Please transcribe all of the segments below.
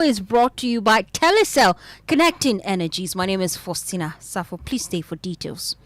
Is brought to you by Telecel, connecting energies. My name is Forstina. Safo, please stay for details.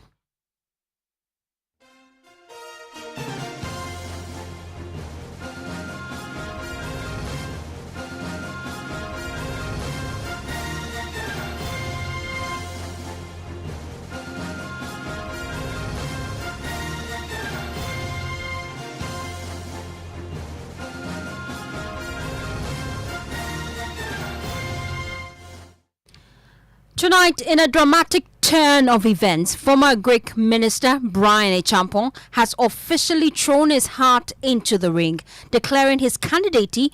Tonight, in a dramatic turn of events, former Greek minister Bryan Acheampong has officially thrown his heart into the ring, declaring his candidacy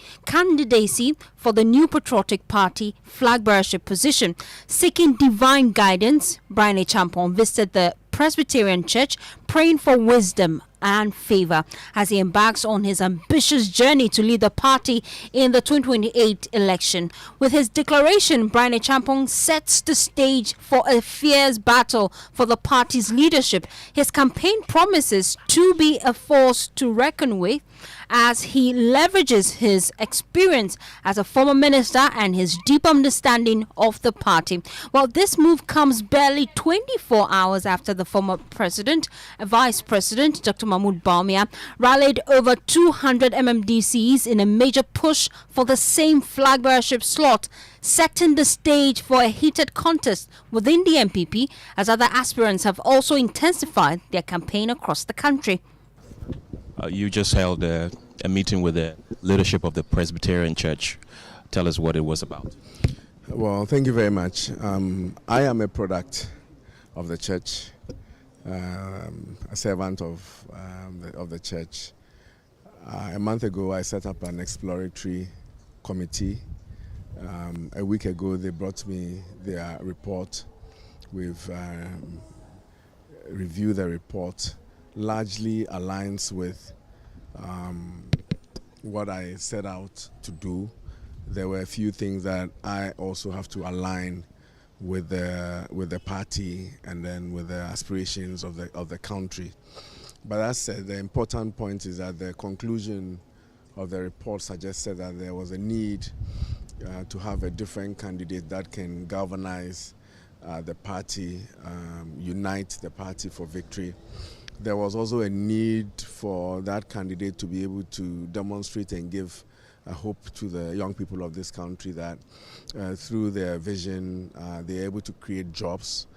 for the new patriotic party flagbearership position. Seeking divine guidance, Bryan Acheampong visited the Presbyterian Church, praying for wisdom and favor as he embarks on his ambitious journey to lead the party in the 2028 election. With his declaration, Bryan Acheampong sets the stage for a fierce battle for the party's leadership. His campaign promises to be a force to reckon with as he leverages his experience as a former minister and his deep understanding of the party. Well, this move comes barely 24 hours after the former president, Vice President Dr. Mahmoud Bawumia, rallied over 200 MMDCs in a major push for the same flagbearership slot, setting the stage for a heated contest within the MPP as other aspirants have also intensified their campaign across the country. You just held a meeting with the leadership of the Presbyterian Church. Tell us what it was about. Well, thank you very much. I am a product of the church, a servant of the church. A month ago, I set up an exploratory committee. A week ago, they brought me their report. We've reviewed the report. Largely aligns with what I set out to do. There were a few things that I also have to align with the party and then with the aspirations of the country. But that said, the important point is that the conclusion of the report suggested that there was a need to have a different candidate that can galvanize the party, unite the party for victory. There was also a need for that candidate to be able to demonstrate and give a hope to the young people of this country that through their vision, they're able to create jobs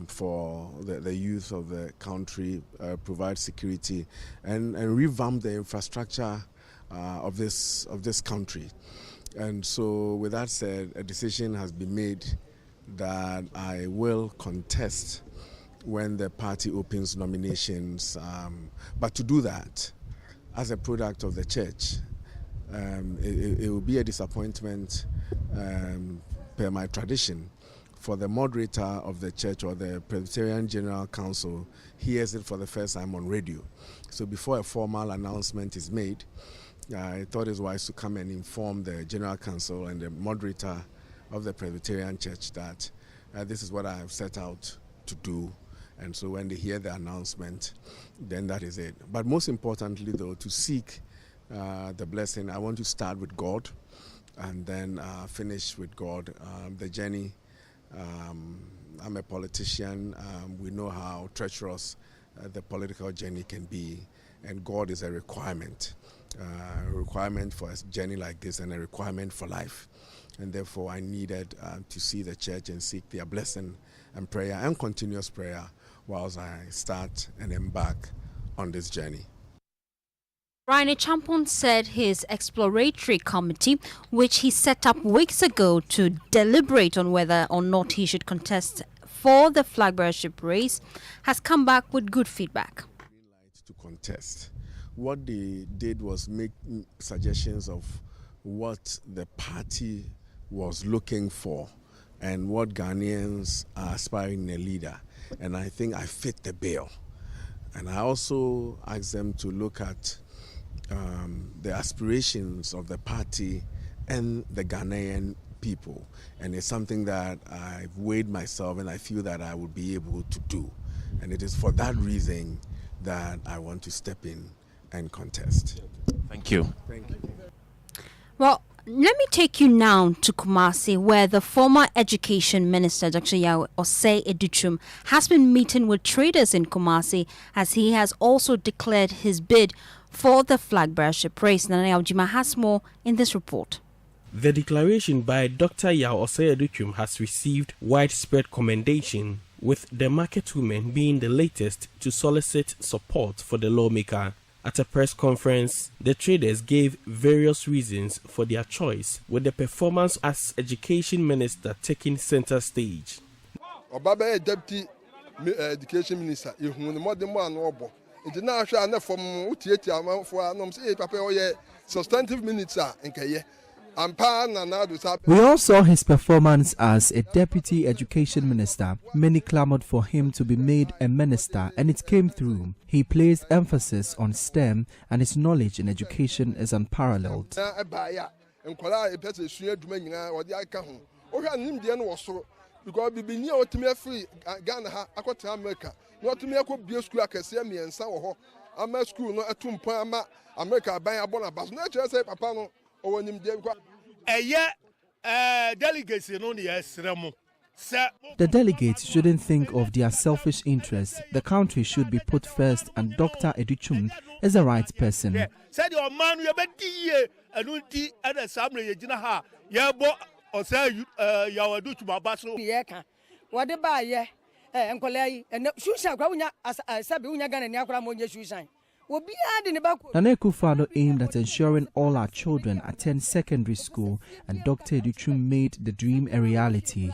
for the youth of the country, provide security, and revamp the infrastructure of this country. And so, with that said, a decision has been made that I will contest when the party opens nominations. But to do that, as a product of the church, it will be a disappointment per my tradition for the moderator of the church or the Presbyterian General Council hears it for the first time on radio. So before a formal announcement is made, I thought it was wise to come and inform the General Council and the moderator of the Presbyterian Church that this is what I have set out to do. And so when they hear the announcement, then that is it. But most importantly, though, to seek the blessing, I want to start with God and then finish with God. The journey, I'm a politician. We know how treacherous the political journey can be, and God is a requirement for a journey like this and a requirement for life. And therefore, I needed to see the church and seek their blessing and prayer and continuous prayer whilst I start and embark on this journey. Bryan Acheampong said his exploratory committee, which he set up weeks ago to deliberate on whether or not he should contest for the flagbearership race, has come back with good feedback. To contest. What they did was make suggestions of what the party was looking for and what Ghanaians are aspiring in a leader. And I think I fit the bill. And I also asked them to look at the aspirations of the party and the Ghanaian people. And it's something that I've weighed myself and I feel that I will be able to do. And it is for that reason that I want to step in and contest. Thank you. Thank you. Well, Let me take you now to Kumasi, where the former Education Minister, Dr. Yao Osei Educhum, has been meeting with traders in Kumasi as he has also declared his bid for the flag bearership race. Nana Yaojima has more in this report. The declaration by Dr. Yao Osei Educhum has received widespread commendation, with the market women being the latest to solicit support for the lawmaker. At a press conference, the traders gave various reasons for their choice, with the performance as Education Minister taking center stage. Obaba Deputy Education Minister, you who the modern man obo. It did not show enough from Utieti for Anom say Papa Oye substantive minister in Kaye. We all saw his performance as a deputy education minister. Many clamored for him to be made a minister, and it came through. He placed emphasis on STEM, and his knowledge in education is unparalleled. Because we been here to free Ghana, I America. Not to me, I could be a school, I can see me and so I'm a school, not a tomb, America, buy a bonnet, but not just say Papa. Delegates the delegates shouldn't think of their selfish interests. The country should be put first, and Dr. Educhum is the right person. Said your man, you bet and unti at a summary, Jinaha, Yabo, or say you do to my basso. What the buyer, and Colay, and Shusha, as I said, Unagan and Yakramonia Shushan. Nana Akufo-Addo aimed at ensuring all our children attend secondary school, and Dr. Educhum made the dream a reality.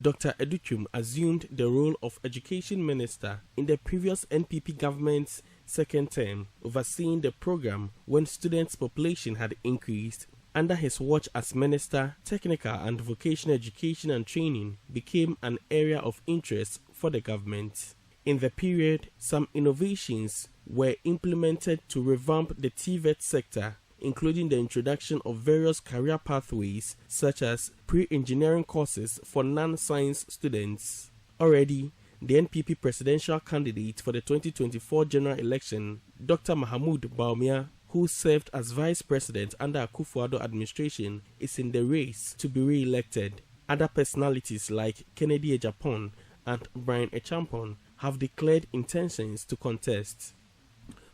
Dr. Educhum assumed the role of Education Minister in the previous NPP government's second term, overseeing the program when students' population had increased. Under his watch as Minister, technical and vocational education and training became an area of interest for the government. In the period, some innovations were implemented to revamp the TVET sector, including the introduction of various career pathways such as pre-engineering courses for non-science students. Already, the NPP presidential candidate for the 2024 general election, Dr. Mahamudu Bawumia, who served as vice president under Akufo-Addo administration, is in the race to be re-elected. Other personalities like Kennedy Acheampong and Bryan Acheampong have declared intentions to contest.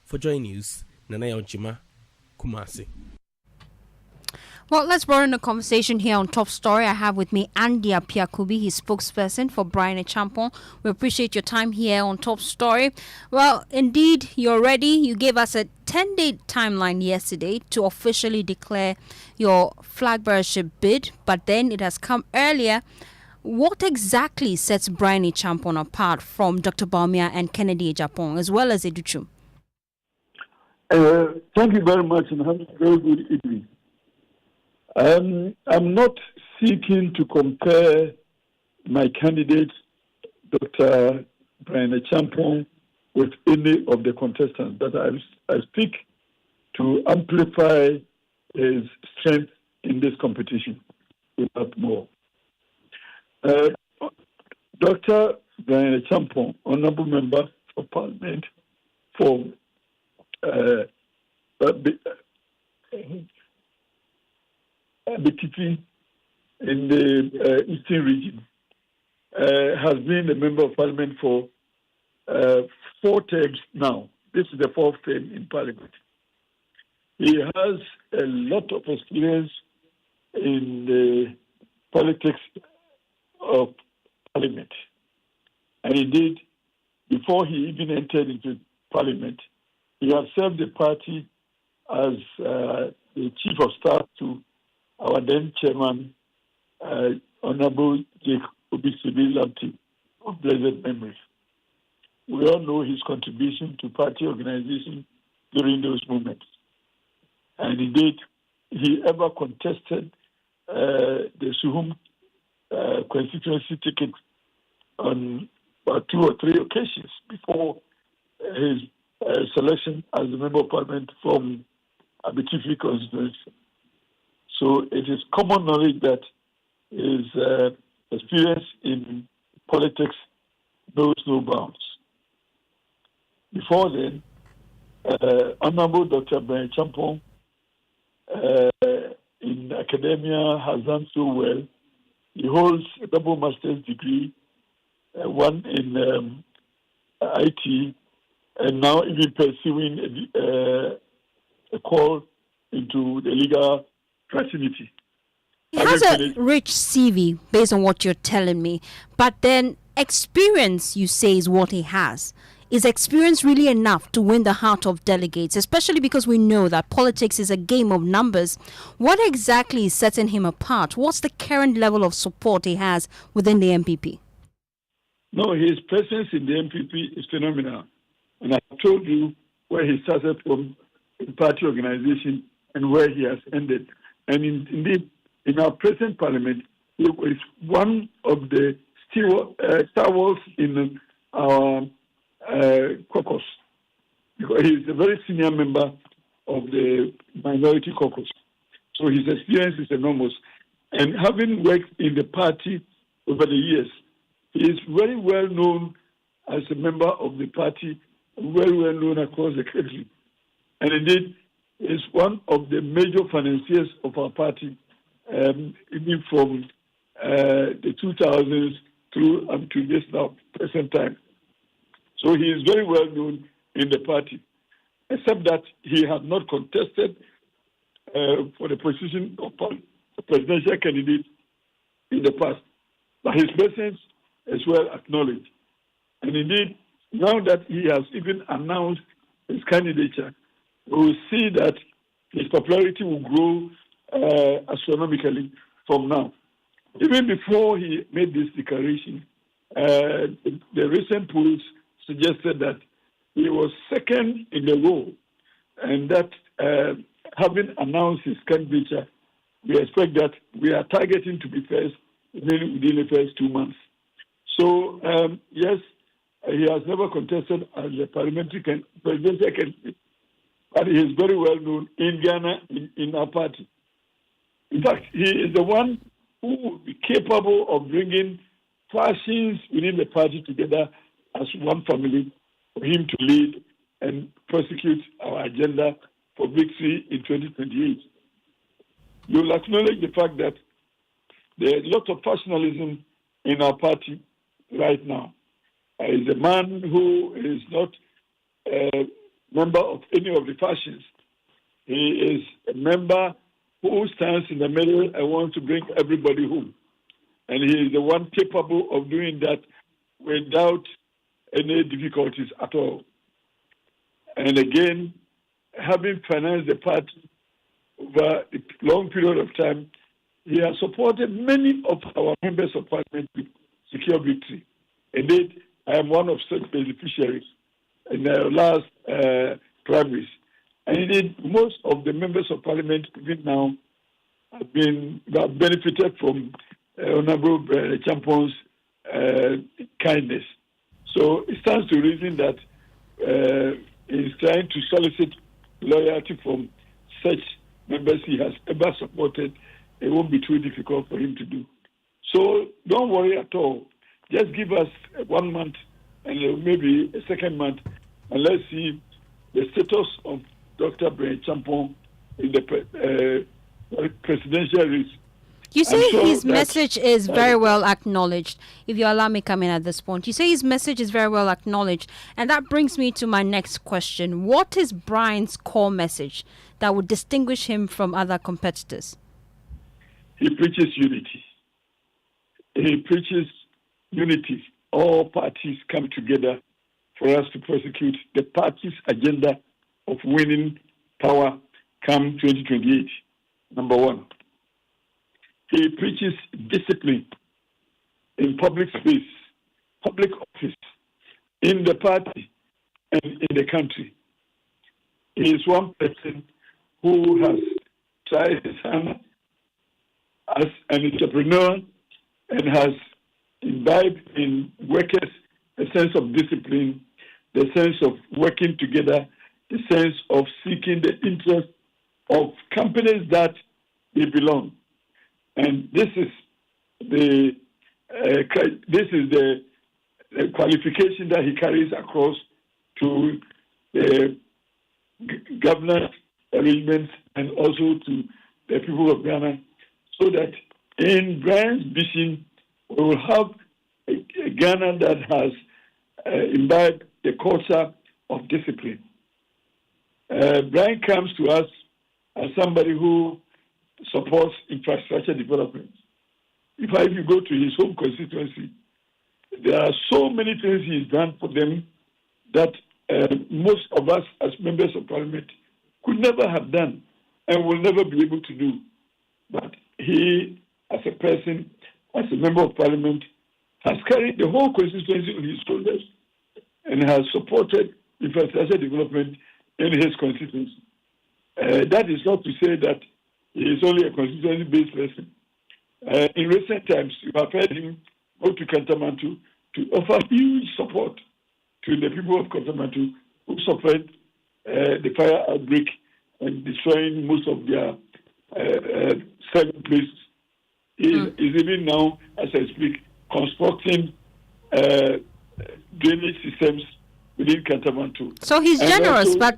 For Joy News, Nana Yaojima, Kumasi. Well, let's broaden the conversation here on Top Story. I have with me Andy Apiakubi, his spokesperson for Bryan Acheampong. We appreciate your time here on Top Story. Well, indeed, you're ready. You gave us a 10-day timeline yesterday to officially declare your flag bearership bid, but then it has come earlier. What exactly sets Bryan Acheampong apart from Dr. Bawumia and Kennedy Acheampong, as well as Educhum? Thank you very much, and have a very good evening. I'm not seeking to compare my candidate, Dr. Bryan Acheampong, with any of the contestants, but I speak to amplify his strength in this competition without more. Dr. Bryan Acheampong, Honorable Member of Parliament for BTP in the Eastern region, has been a Member of Parliament for 4 terms now. This is the 4th term in Parliament. He has a lot of experience in the politics of Parliament. And indeed, before he even entered into Parliament, he has served the party as the Chief of Staff to our then Chairman, Honorable Jake Obi-Sibi-Lamptey, of blessed memory. We all know his contribution to party organization during those moments. And indeed, he ever contested the Suhum constituency ticket on about 2 or 3 occasions before his selection as a Member of Parliament from Abitifi constituency. So it is common knowledge that his experience in politics knows no bounds. Before then, Honorable Dr. Bryan Acheampong in academia has done so well. He holds a double master's degree, one in IT, and now even pursuing a call into the legal fraternity. He has a rich CV based on what you're telling me, but then experience, you say, is what he has. Is experience really enough to win the heart of delegates, especially because we know that politics is a game of numbers? What exactly is setting him apart? What's the current level of support he has within the MPP? No, his presence in the MPP is phenomenal. And I told you where he started from in party organization and where he has ended. And indeed, in our present parliament, he is one of the stalwarts in our caucus, because he is a very senior member of the minority caucus. So his experience is enormous. And having worked in the party over the years, he is very well known as a member of the party, very well known across the country. And indeed, he is one of the major financiers of our party, even from the 2000s through up to this now present time. So he is very well known in the party, except that he has not contested for the position of a presidential candidate in the past. But his presence is well acknowledged. And indeed, now that he has even announced his candidature, we will see that his popularity will grow astronomically from now. Even before he made this declaration, the recent polls suggested that he was second in the row, and that having announced his candidature, we expect that we are targeting to be first within the first 2 months. So, yes, he has never contested as a parliamentary presidential candidate, but he is very well known in Ghana, in our party. In fact, he is the one who will be capable of bringing factions within the party together as one family for him to lead and prosecute our agenda for victory in 2028. You will acknowledge the fact that there is a lot of factionalism in our party right now. He is a man who is not a member of any of the factions. He is a member who stands in the middle and wants to bring everybody home. And he is the one capable of doing that without any difficulties at all. And again, having financed the party over a long period of time, he has supported many of our members of parliament to secure victory. Indeed, I am one of such beneficiaries in the last primaries. And indeed, most of the members of parliament even now have benefited from Honorable Bryan Acheampong's kindness. So it stands to reason that he's trying to solicit loyalty from such members he has ever supported. It won't be too difficult for him to do. So don't worry at all. Just give us 1 month and maybe a second month, and let's see the status of Dr. Bryan Acheampong in the presidential race. You say his message is very well acknowledged. If you allow me come in at this point, you say his message is very well acknowledged. And that brings me to my next question. What is Bryan's core message that would distinguish him from other competitors? He preaches unity. He preaches unity. All parties come together for us to prosecute the party's agenda of winning power come 2028. Number one. He preaches discipline in public space, public office, in the party, and in the country. He is one person who has tried his hand as an entrepreneur and has imbibed in workers a sense of discipline, the sense of working together, the sense of seeking the interest of companies that he belongs. And this is the qualification that he carries across to the governance arrangements and also to the people of Ghana, so that in Bryan's vision, we will have a Ghana that has imbibed the culture of discipline. Bryan comes to us as somebody who supports infrastructure development. If you go to his home constituency, there are so many things he's done for them that most of us as members of parliament could never have done and will never be able to do. But he, as a person, as a member of parliament, has carried the whole constituency on his shoulders and has supported infrastructure development in his constituency. That is not to say that he is only a constituency-based person. In recent times, you have heard him go to Kantamantu to offer huge support to the people of Kantamantu who suffered the fire outbreak and destroying most of their 7 places. He is even now, as I speak, constructing drainage systems within Kantamantu. So he's generous, but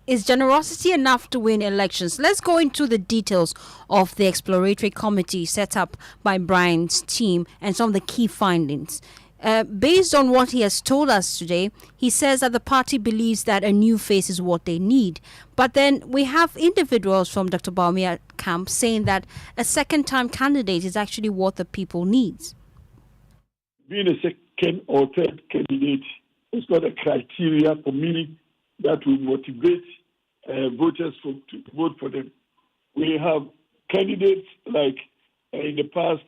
is generosity enough to win elections? Let's go into the details of the exploratory committee set up by Bryan's team and some of the key findings. Based on what he has told us today, he says that the party believes that a new face is what they need. But then we have individuals from Dr. Bawumia camp saying that a second-time candidate is actually what the people needs. Being a second or third candidate is not a criteria for me that will motivate voters to vote for them. We have candidates like in the past,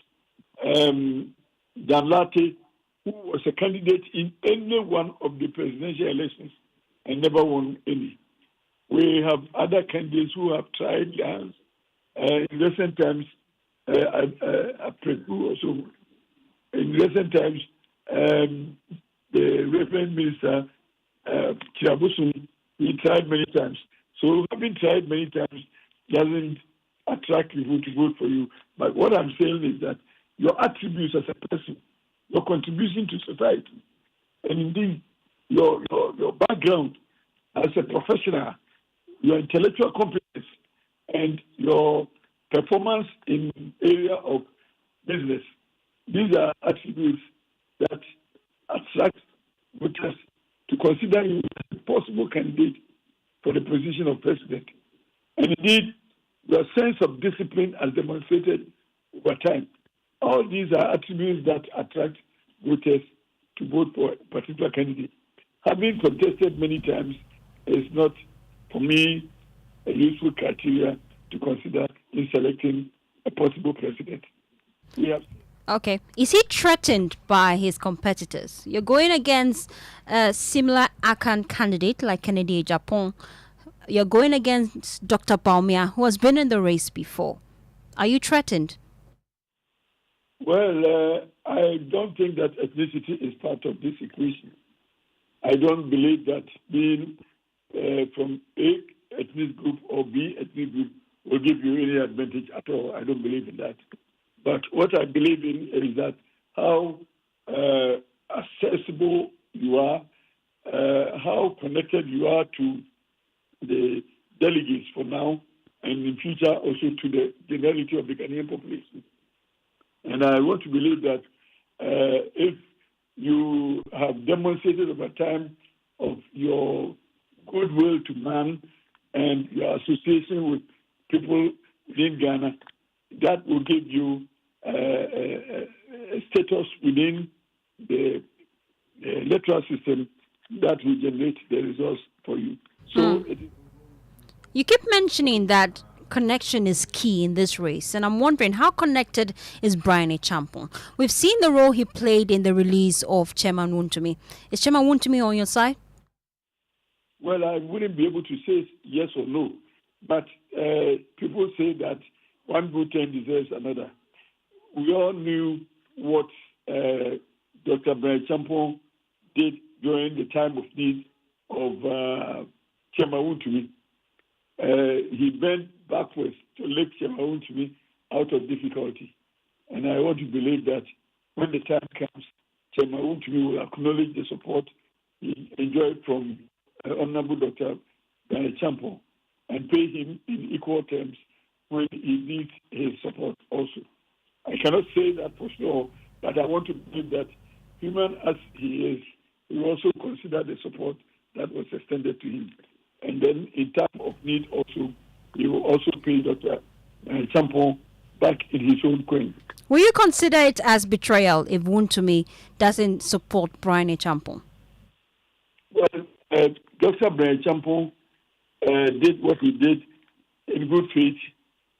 Danlate, who was a candidate in any one of the presidential elections and never won any. We have other candidates who have tried hands. In recent times, also. In recent times, the Reverend Minister Chirabusum, he tried many times. So having tried many times doesn't attract people to vote for you. But what I'm saying is that your attributes as a person, your contribution to society, and indeed your background as a professional, your intellectual competence, and your performance in area of business, these are attributes that attract voters to consider you as a possible candidate for the position of president. And indeed, your sense of discipline as demonstrated over time. All these are attributes that attract voters to vote for a particular candidate. Having contested many times is not, for me, a useful criteria to consider in selecting a possible president. Okay. Is he threatened by his competitors? You're going against a similar Akan candidate like Kennedy Acheampong. You're going against Dr. Bawumia, who has been in the race before. Are you threatened? Well, I don't think that ethnicity is part of this equation. I don't believe that being from A ethnic group or B ethnic group will give you any advantage at all. I don't believe in that. But what I believe in is that how accessible you are, how connected you are to the delegates for now, and in future also to the generality of the Ghanaian population. And I want to believe that if you have demonstrated over time of your goodwill to man and your association with people within Ghana, that will give you a status within the electoral system that will generate the results for you. So you keep mentioning that connection is key in this race, and I'm wondering how connected is Bryan Acheampong? We've seen the role he played in the release of Chairman Wontumi. Is Chairman Wontumi on your side? Well, I wouldn't be able to say yes or no, but people say that one good turn deserves another. We all knew what Dr. Bryan Acheampong did during the time of need of Chairman Wontumi. He bent backwards to lift Chemawuntumi out of difficulty. And I want to believe that when the time comes, Chemawuntumi will acknowledge the support he enjoyed from Honorable Dr. Bryan Acheampong and pay him in equal terms when he needs his support also. I cannot say that for sure, but I want to believe that human as he is, he will also consider the support that was extended to him. And then in time of need also, he will also pay Dr. Acheampong back in his own coin. Will you consider it as betrayal if Wontumi doesn't support Bryan Acheampong? Well, Dr. Bryan Acheampong did what he did in good faith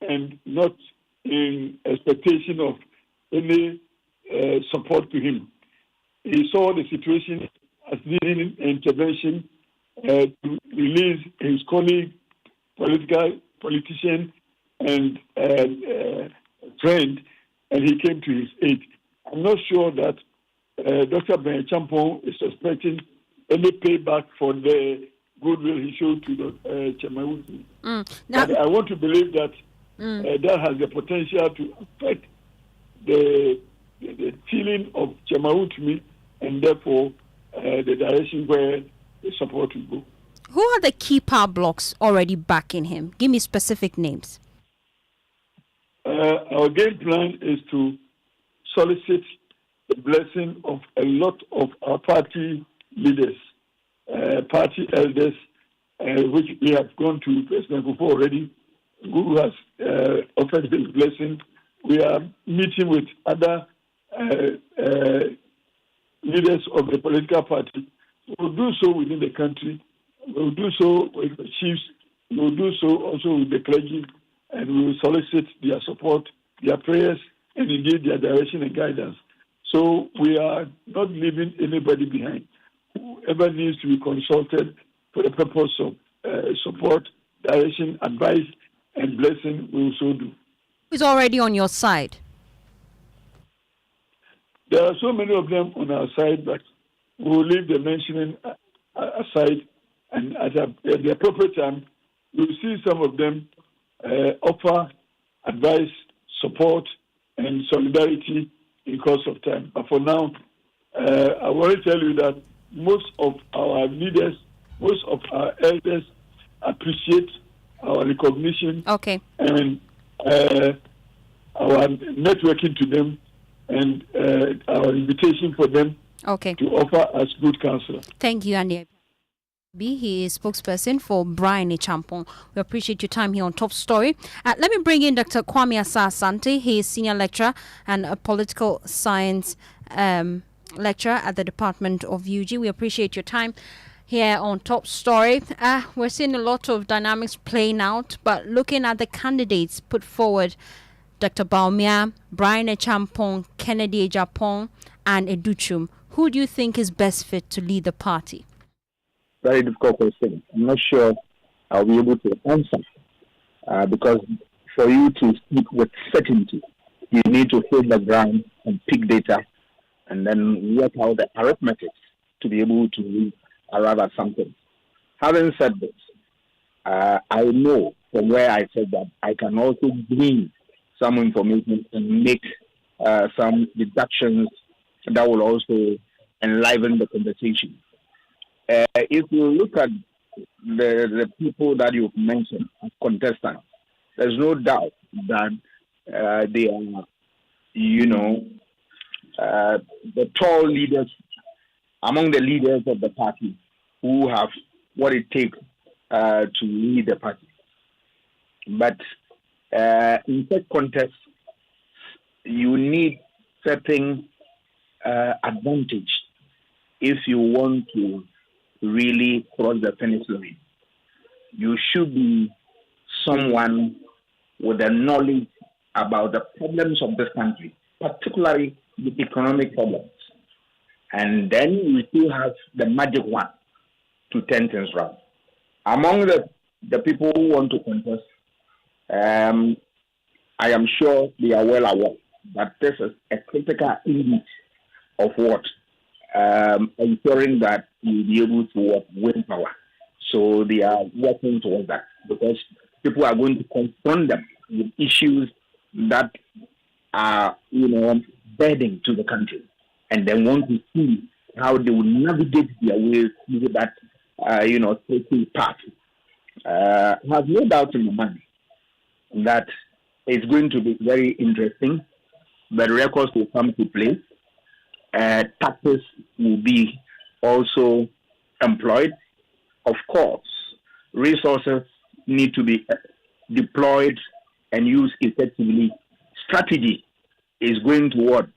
and not in expectation of any support to him. He saw the situation as needing intervention to release his colleague, politician, and friend, and he came to his aid. I'm not sure that Dr. Bryan Acheampong is expecting any payback for the goodwill he showed to Chemawuntumi. But I want to believe that that has the potential to affect the feeling of Chemawuntumi and therefore the direction where the support will go. Who are the key power blocks already backing him? Give me specific names. Our game plan is to solicit the blessing of a lot of our party leaders, party elders, which we have gone to President Kufuor already, who has offered his blessing. We are meeting with other leaders of the political party. We will do so within the country. We will do so with the chiefs. We will do so also with the clergy, and we will solicit their support, their prayers, and indeed their direction and guidance. So we are not leaving anybody behind. Whoever needs to be consulted for the purpose of support, direction, advice, and blessing, we will so do. Who's already on your side? There are so many of them on our side, but we will leave the mentioning aside, and at the appropriate time, we'll see some of them offer advice, support, and solidarity in course of time. But for now, I want to tell you that most of our leaders, most of our elders appreciate our recognition and our networking to them and our invitation for them to offer us good counsel. Thank you, Andy. He is spokesperson for Bryan Acheampong. We appreciate your time here on Top Story. Let me bring in Dr. Kwame Asah-Asante. He is senior lecturer and a political science lecturer at the Department of UG. We appreciate your time here on Top Story. We're seeing a lot of dynamics playing out, but looking at the candidates put forward, Dr. Bawumia, Bryan Acheampong, Kennedy Agyapong, and Educhum, who do you think is best fit to lead the party? Very difficult question. I'm not sure I'll be able to answer because for you to speak with certainty, you need to hold the ground and pick data and then work out the arithmetic to be able to arrive at something. Having said this, I know from where I said that I can also glean some information and make some deductions that will also enliven the conversation. If you look at the people that you've mentioned as contestants, there's no doubt that they are, the tall leaders among the leaders of the party who have what it takes to lead the party. But in such context, you need certain advantage if you want to really cross the finish line. You should be someone with a knowledge about the problems of this country, particularly the economic problems. And then you still have the magic one to turn things around. Among the people who want to contest, I am sure they are well aware that this is a critical element of what? Ensuring that you'll be able to work with power. So they are working towards that because people are going to confront them with issues that are, burden to the country, and they want to see how they will navigate their way through that, taking part. I have no doubt in my mind that it's going to be very interesting. The records will come to play. Taxes will be also employed. Of course, resources need to be deployed and used effectively. Strategy is going toward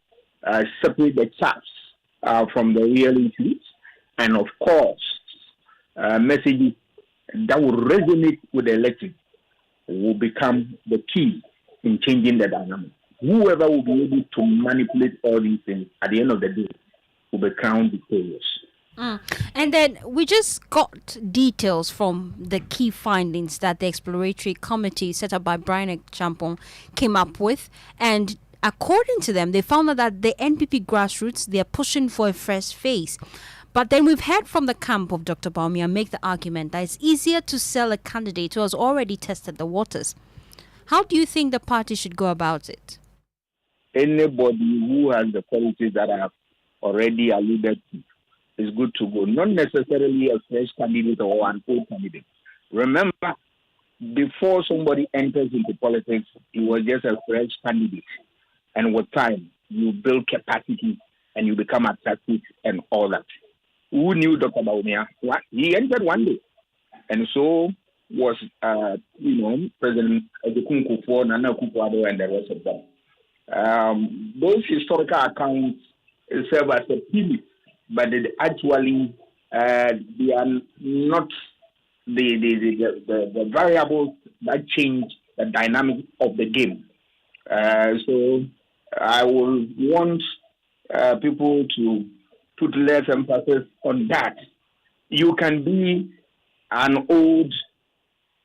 separate the chaps from the real issues, and of course, messages that will resonate with the electorate will become the key in changing the dynamic. Whoever will be able to manipulate all these things at the end of the day will be crowned victorious. And then we just got details from the key findings that the exploratory committee set up by Bryan Acheampong came up with. And according to them, they found out that the NPP grassroots, they are pushing for a fresh face. But then we've heard from the camp of Dr. Bawumia make the argument that it's easier to sell a candidate who has already tested the waters. How do you think the party should go about it? Anybody who has the qualities that I have already alluded to is good to go. Not necessarily a fresh candidate or an old candidate. Remember, before somebody enters into politics, he was just a fresh candidate. And with time, you build capacity and you become attractive and all that. Who knew Dr. Bawumia? He entered one day. And so was, President Kufuor, Nana Akufo-Addo, and the rest of them. Those historical accounts serve as a pivot, but they actually they are not the variables that change the dynamic of the game. So I will want people to put less emphasis on that. You can be an old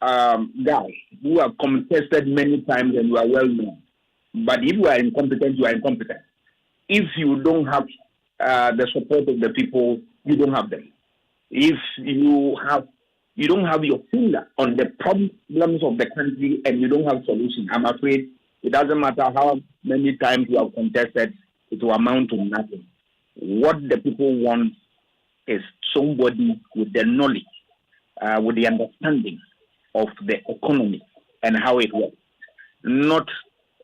guy who have contested many times and you are well known. But if you are incompetent, you are incompetent. If you don't have the support of the people, you don't have them. If you don't have your finger on the problems of the country and you don't have solution, I'm afraid it doesn't matter how many times you have contested, it will amount to nothing. What the people want is somebody with the knowledge, with the understanding of the economy and how it works. Not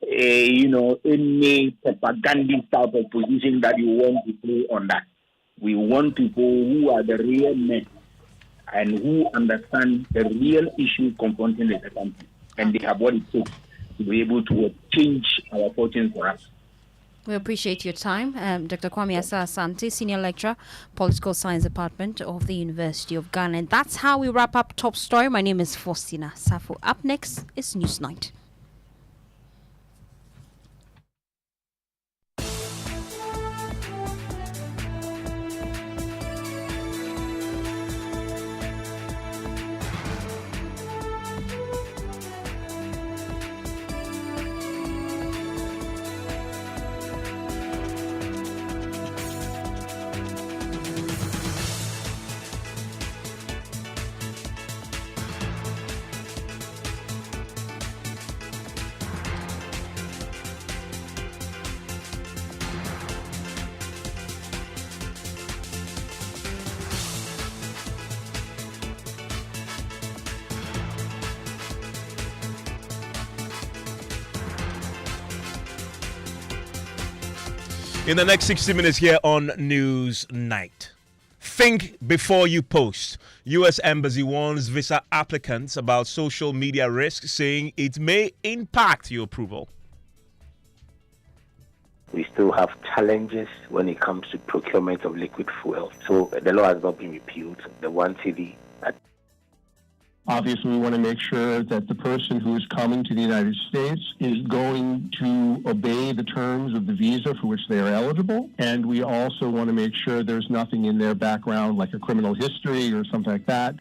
any propagandist type of position that you want to play on that. We want people who are the real men and who understand the real issue confronting the country. And they have what it takes to be able to change our fortunes for us. We appreciate your time. Dr. Kwame Asante, Senior Lecturer, Political Science Department of the University of Ghana. And that's how we wrap up Top Story. My name is Forstina. Safo. Up next is Newsnight. In the next 60 minutes here on News Night. Think before you post. U.S. Embassy warns visa applicants about social media risk, saying it may impact your approval. We still have challenges when it comes to procurement of liquid fuel. So the law has not been repealed. The 1 cedi. Obviously, we want to make sure that the person who is coming to the United States is going to obey the terms of the visa for which they are eligible. And we also want to make sure there's nothing in their background like a criminal history or something like that.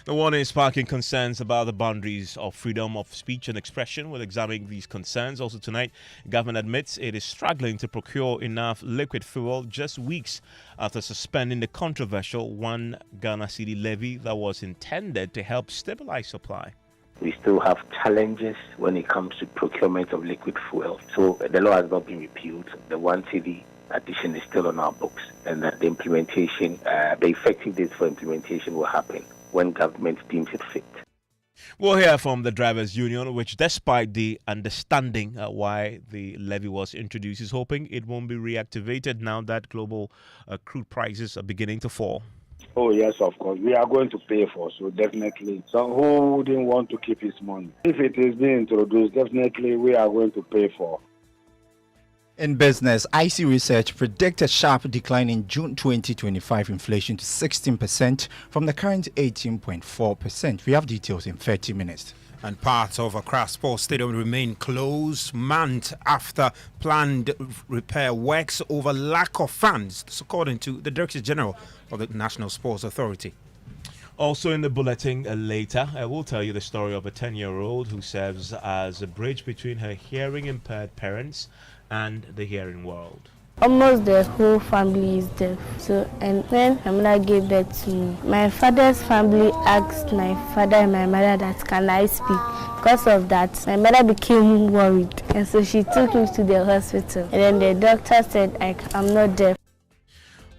The warning is sparking concerns about the boundaries of freedom of speech and expression. We'll examine these concerns. Also tonight, government admits it is struggling to procure enough liquid fuel just weeks after suspending the controversial 1 Ghana cedi levy that was intended to help stabilize supply. We still have challenges when it comes to procurement of liquid fuel. So the law has not been repealed. The 1 cedi addition is still on our books, and that the implementation, the effective date for implementation will happen when government deems it fit. We'll hear from the drivers' union, which, despite the understanding why the levy was introduced, is hoping it won't be reactivated now that global crude prices are beginning to fall. Oh, yes, of course. We are going to pay for, so definitely. So who wouldn't want to keep his money? If it is being introduced, definitely we are going to pay for. In business, IC Research predicts a sharp decline in June 2025 inflation to 16% from the current 18.4%. We have details in 30 minutes. And parts of Accra Sports Stadium remain closed months after planned repair works over lack of funds, according to the Director General of the National Sports Authority. Also in the bulletin later, I will tell you the story of a 10-year-old who serves as a bridge between her hearing-impaired parents and the hearing world. Almost the whole family is deaf. So, and when my mother gave birth to me, my father's family asked my father and my mother that can I speak. Because of that, my mother became worried, and so she took me to the hospital. And then the doctor said I'm not deaf.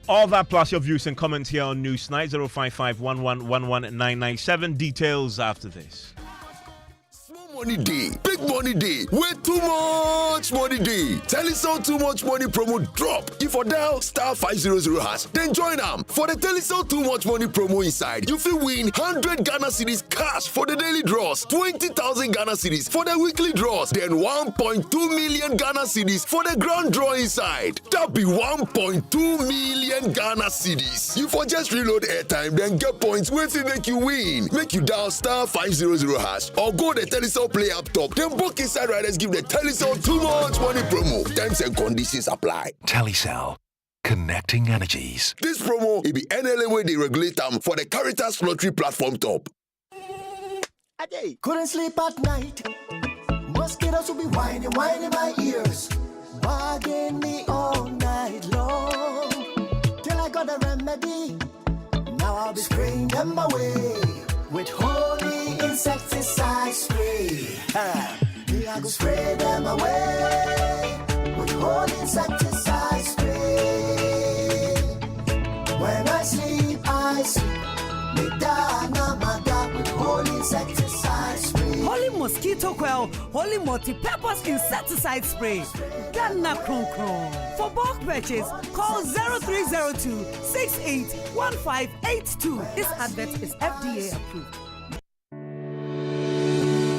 All that plus your views and comments here on Newsnight 05511119997. Details after this. Money day, big money day, where too much money day. Telecel too much money promo drop. If you dial *500#, then join them for the Telecel too much money promo inside. You will win 100 Ghana cedis cash for the daily draws, 20,000 Ghana cedis for the weekly draws, then 1.2 million Ghana cedis for the grand draw inside. That be 1.2 million Ghana cedis. You for just reload airtime, then get points where we make you win. Make you dial *500# or go the Telecel Play up top. Then book inside riders give the Telecel too much money promo. Terms and conditions apply. Telecel, connecting energies. This promo will be NLA where they regulate them for the Caritas Lottery platform top. Couldn't sleep at night. Mosquitoes will be whining my ears, bugging me all night long. Till I got a remedy. Now I'll be spraying them away with holy insecticide spray. I go spray them away with holy insecticide spray. When I sleep, me da with holy insecticide spray. Holy mosquito coil, holy multi-purpose insecticide spray. Ghana Kron Kron. For bulk purchase, call 0302 681582. This advert is FDA approved.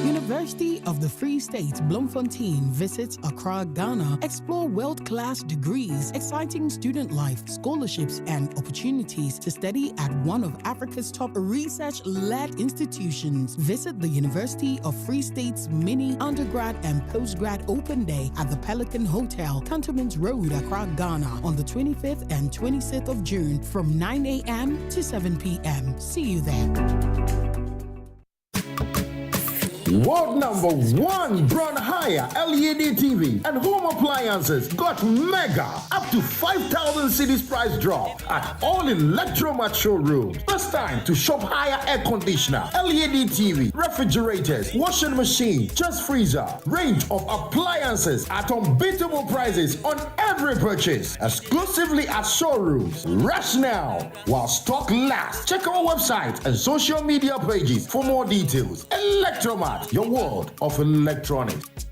University of the Free State, Bloemfontein visits Accra, Ghana. Explore world-class degrees, exciting student life, scholarships, and opportunities to study at one of Africa's top research-led institutions. Visit the University of Free State's mini undergrad and postgrad open day at the Pelican Hotel, Cantonment Road, Accra, Ghana, on the 25th and 26th of June from 9 a.m. to 7 p.m. See you there. World number one Bryan Acheampong LED TV and home appliances got mega up to 5,000 cedis price drop at all Electromat showrooms. First time to shop higher air conditioner, LED TV, refrigerators, washing machine, chest freezer, range of appliances at unbeatable prices on every purchase. Exclusively at showrooms. Rush now while stock lasts. Check our website and social media pages for more details. Electromat, your world of electronics.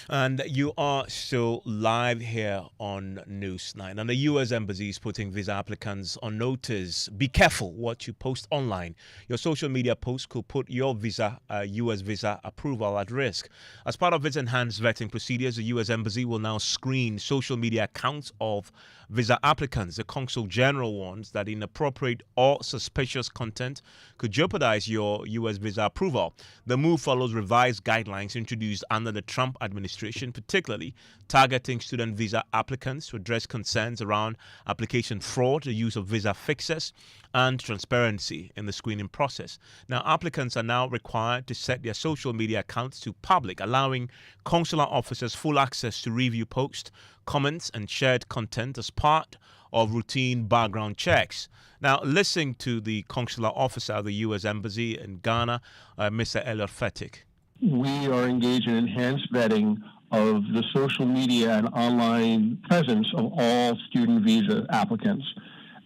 And you are still live here on Newsnight. And the U.S. Embassy is putting visa applicants on notice. Be careful what you post online. Your social media posts could put your U.S. visa approval at risk. As part of its enhanced vetting procedures, the U.S. Embassy will now screen social media accounts of visa applicants. The Consul General warns that inappropriate or suspicious content could jeopardize your U.S. visa approval. The move follows revised guidelines introduced under the Trump administration, particularly targeting student visa applicants to address concerns around application fraud, the use of visa fixers, and transparency in the screening process. Now, applicants are now required to set their social media accounts to public, allowing consular officers full access to review posts, comments, and shared content as part of routine background checks. Now, listening to the consular officer of the U.S. Embassy in Ghana, Mr. Elliot Fettig. We are engaged in enhanced vetting of the social media and online presence of all student visa applicants.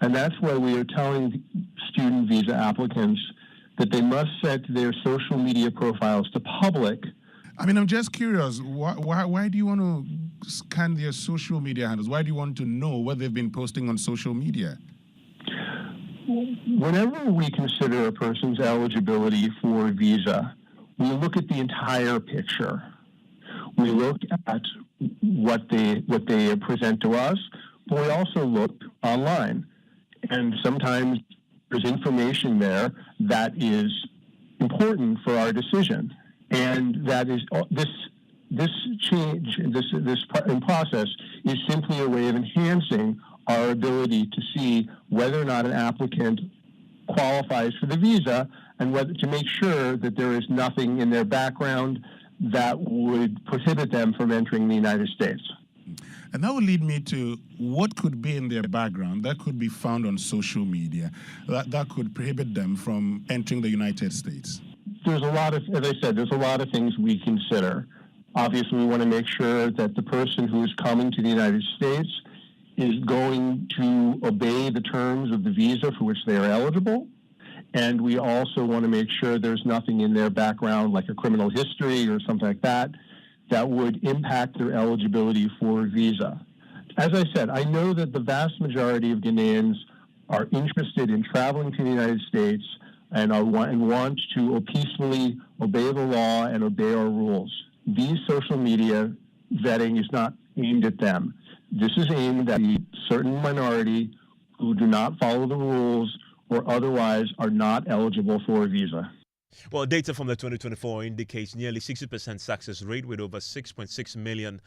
And that's why we are telling student visa applicants that they must set their social media profiles to public. I mean, I'm just curious, why do you want to scan their social media handles? Why do you want to know what they've been posting on social media? Whenever we consider a person's eligibility for a visa, we look at the entire picture. We look at what they present to us, but we also look online. And sometimes there's information there that is important for our decision. And that is this change, this process is simply a way of enhancing our ability to see whether or not an applicant qualifies for the visa and whether to make sure that there is nothing in their background that would prohibit them from entering the United States. And that would lead me to what could be in their background that could be found on social media that could prohibit them from entering the United States. There's a lot of, as I said, there's a lot of things we consider. Obviously, we want to make sure that the person who is coming to the United States is going to obey the terms of the visa for which they are eligible. And we also want to make sure there's nothing in their background, like a criminal history or something like that, that would impact their eligibility for a visa. As I said, I know that the vast majority of Ghanaians are interested in traveling to the United States and want to peacefully obey the law and obey our rules. These social media vetting is not aimed at them. This is aimed at a certain minority who do not follow the rules or otherwise are not eligible for a visa. Well, data from the 2024 indicates nearly 60% success rate with over $6.6 million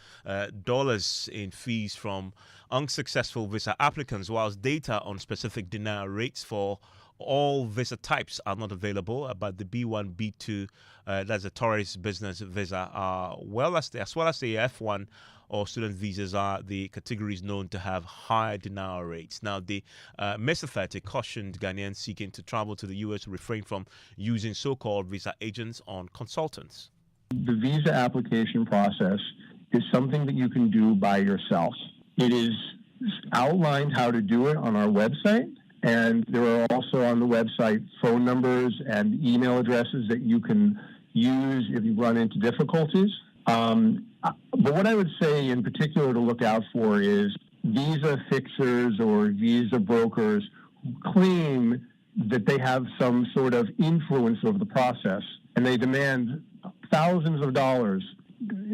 in fees from unsuccessful visa applicants, whilst data on specific denial rates for all visa types are not available, but the B1, B2, that's a tourist business visa, as well as the F1 or student visas are the categories known to have high denial rates. Now, the Mensah cautioned Ghanaians seeking to travel to the U.S. to refrain from using so-called visa agents on consultants. The visa application process is something that you can do by yourself. It is outlined how to do it on our website, and there are also on the website phone numbers and email addresses that you can use if you run into difficulties. But what I would say in particular to look out for is visa fixers or visa brokers who claim that they have some sort of influence over the process, and they demand thousands of dollars,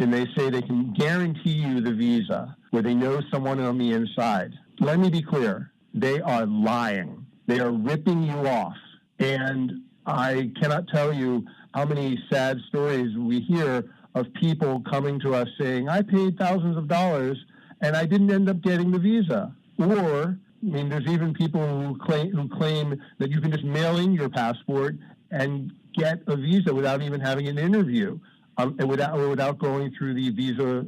and they say they can guarantee you the visa where they know someone on the inside. Let me be clear. They are lying. They are ripping you off. And I cannot tell you how many sad stories we hear of people coming to us saying, I paid thousands of dollars and I didn't end up getting the visa. Or, I mean, there's even people who claim that you can just mail in your passport and get a visa without even having an interview, without going through the visa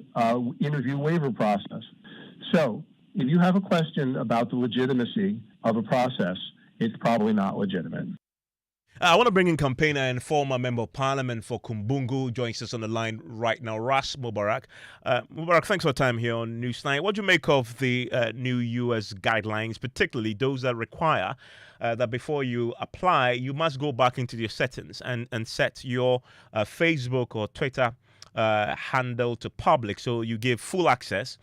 interview waiver process. So, if you have a question about the legitimacy of a process, it's probably not legitimate. I want to bring in campaigner and former Member of Parliament for Kumbungu, joins us on the line right now, Ras Mubarak. Mubarak, thanks for your time here on Newsnight. What do you make of the new U.S. guidelines, particularly those that require that before you apply, you must go back into your settings and set your Facebook or Twitter handle to public, so you give full access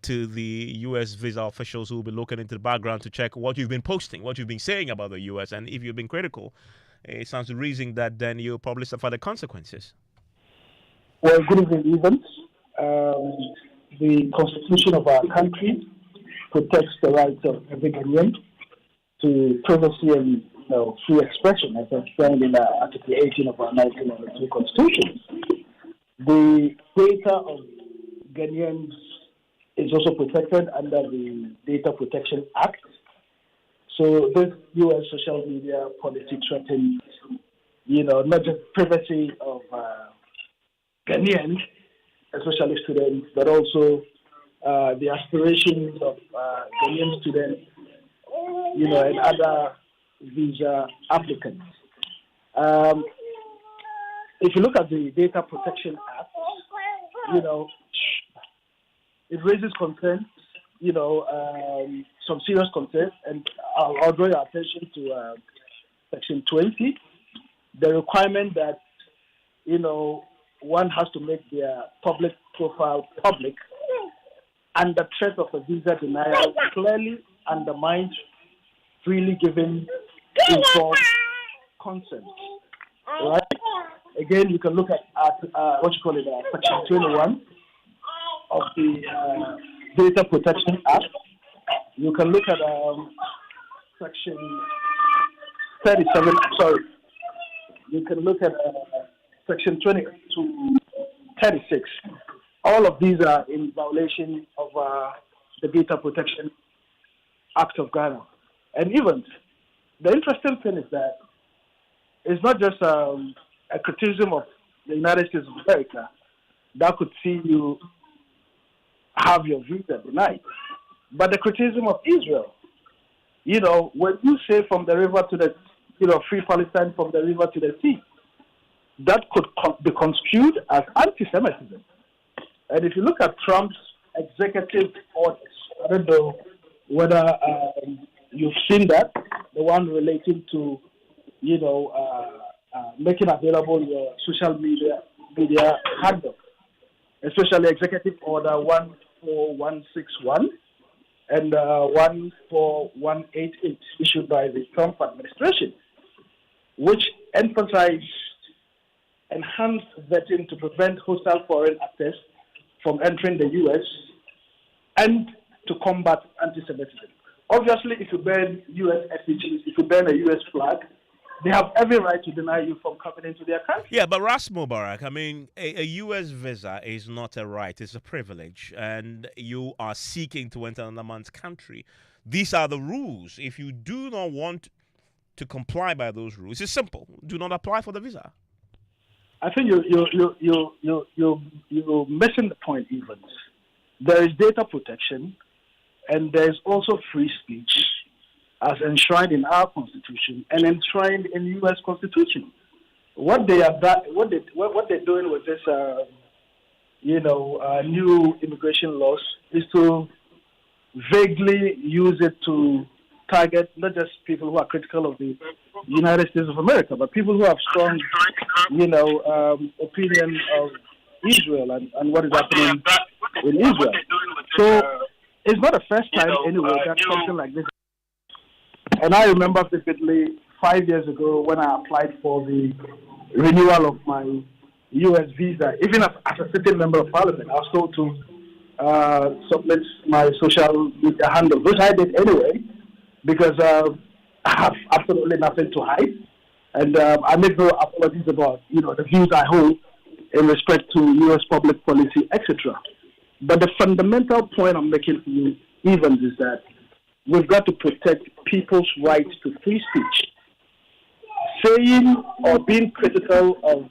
to the U.S. visa officials who will be looking into the background to check what you've been posting, what you've been saying about the U.S., and if you've been critical, it sounds to reason that then you'll probably suffer the consequences. Well, good evening, Evans. The Constitution of our country protects the rights of every Ghanaian to privacy and free expression, as explained in Article 18 of our 1992 Constitution. The data of Ghanaians is also protected under the Data Protection Act. So this U.S. social media policy threatens, not just privacy of Ghanaians, especially students, but also the aspirations of Ghanaian students, and other visa applicants. If you look at the Data Protection Act, it raises concerns, some serious concerns, and I'll draw your attention to Section 20, the requirement that, one has to make their public profile public, and the threat of a visa denial clearly undermines freely given informed consent. Right? Again, you can look at Section 21 of the Data Protection Act. You can look at Section 37. Sorry, you can look at Section 20 to 36. All of these are in violation of the Data Protection Act of Ghana. And even the interesting thing is that it's not just a criticism of the United States of America that could see you have your visa denied, but the criticism of Israel. When you say from the river to the, free Palestine from the river to the sea, that could be construed as anti-Semitism. And if you look at Trump's executive orders, I don't know whether you've seen that, the one relating to, making available your social media handle, especially Executive Order 14161 and 14188 issued by the Trump administration, which emphasized enhanced vetting to prevent hostile foreign actors from entering the U.S. and to combat anti-Semitism. Obviously, if you burn U.S. effigies, if you burn a U.S. flag, they have every right to deny you from coming into their country. Yeah, but Ras Mubarak, a U.S. visa is not a right, it's a privilege, and you are seeking to enter another man's country. These are the rules. If you do not want to comply by those rules, it's simple. Do not apply for the visa. I think you're missing the point, Evans. There is data protection, and there is also free speech, as enshrined in our Constitution and enshrined in the U.S. Constitution. What they're doing with this, new immigration laws is to vaguely use it to target not just people who are critical of the United States of America, but people who have strong, opinion of Israel and what is happening in Israel. So it's not the first time anyway that something like this. And I remember vividly 5 years ago when I applied for the renewal of my U.S. visa, even as a sitting member of Parliament, I was told to submit my social media handle, which I did anyway, because I have absolutely nothing to hide. And I make no apologies about, the views I hold in respect to U.S. public policy, etc. But the fundamental point I'm making to you, Evans, is that we've got to protect people's right to free speech. Saying or being critical of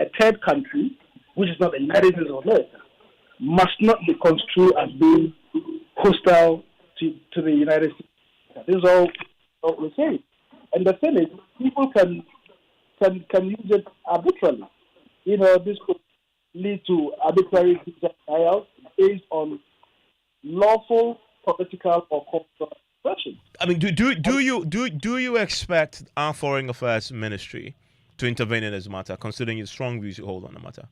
a third country, which is not the United States of America, must not be construed as being hostile to the United States. This is all we're saying. And the thing is, people can use it arbitrarily. This could lead to arbitrary visa denials based on lawful political or cultural expression. Do you expect our Foreign Affairs Ministry to intervene in this matter, considering your strong views you hold on the matter?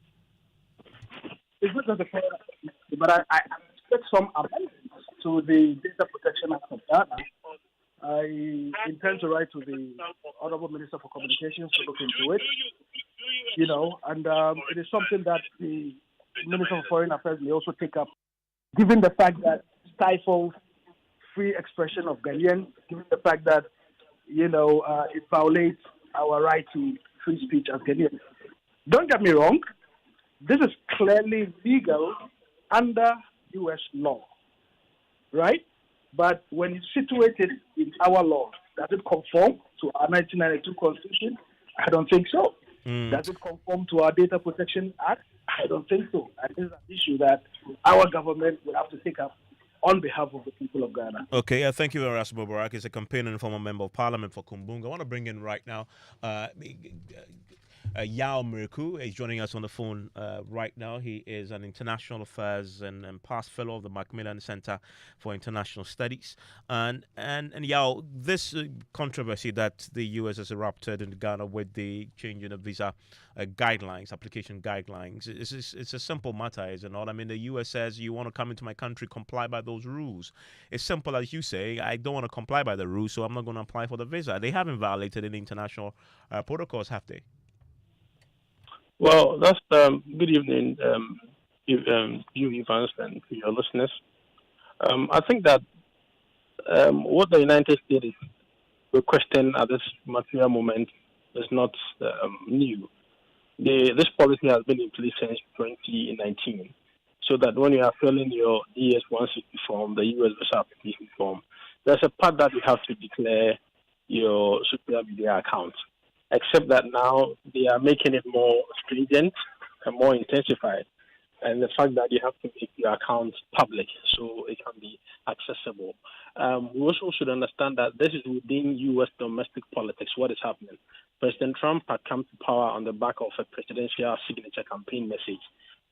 It's not just the Foreign Affairs Ministry, but I expect some amendments to the Data Protection Act of Ghana. I intend to write to the Honorable Minister for Communications to look into it. And it is something that the Minister of Foreign Affairs may also take up, given the fact that stifles free expression of Ghanaians, given the fact that, it violates our right to free speech as Ghanaians. Don't get me wrong, this is clearly legal under U.S. law, right? But when you situate it in our law, does it conform to our 1992 Constitution? I don't think so. Does it conform to our Data Protection Act? I don't think so. And this is an issue that our government will have to take up on behalf of the people of Ghana. Okay, thank you very much, Mubarak. He's a campaigner and former member of parliament for Kumbunga. I want to bring in right now Yao Miriku is joining us on the phone right now. He is an international affairs and past fellow of the Macmillan Center for International Studies. And Yao, this controversy that the U.S. has erupted in Ghana with the changing of visa guidelines, application guidelines, it's a simple matter, is it not? I mean, the U.S. says you want to come into my country, comply by those rules. It's simple as you say, I don't want to comply by the rules, so I'm not going to apply for the visa. They haven't violated any international protocols, have they? Well, that's good evening, you Evans, and to your listeners. I think that what the United States is requesting at this material moment is not new. This policy has been in place since 2019, so that when you are filling your DS-160 form, the U.S. visa application form, there's a part that you have to declare your social media account. Except that now they are making it more stringent and more intensified. And the fact that you have to make your account public so it can be accessible. We also should understand that this is within U.S. domestic politics, what is happening. President Trump had come to power on the back of a presidential signature campaign message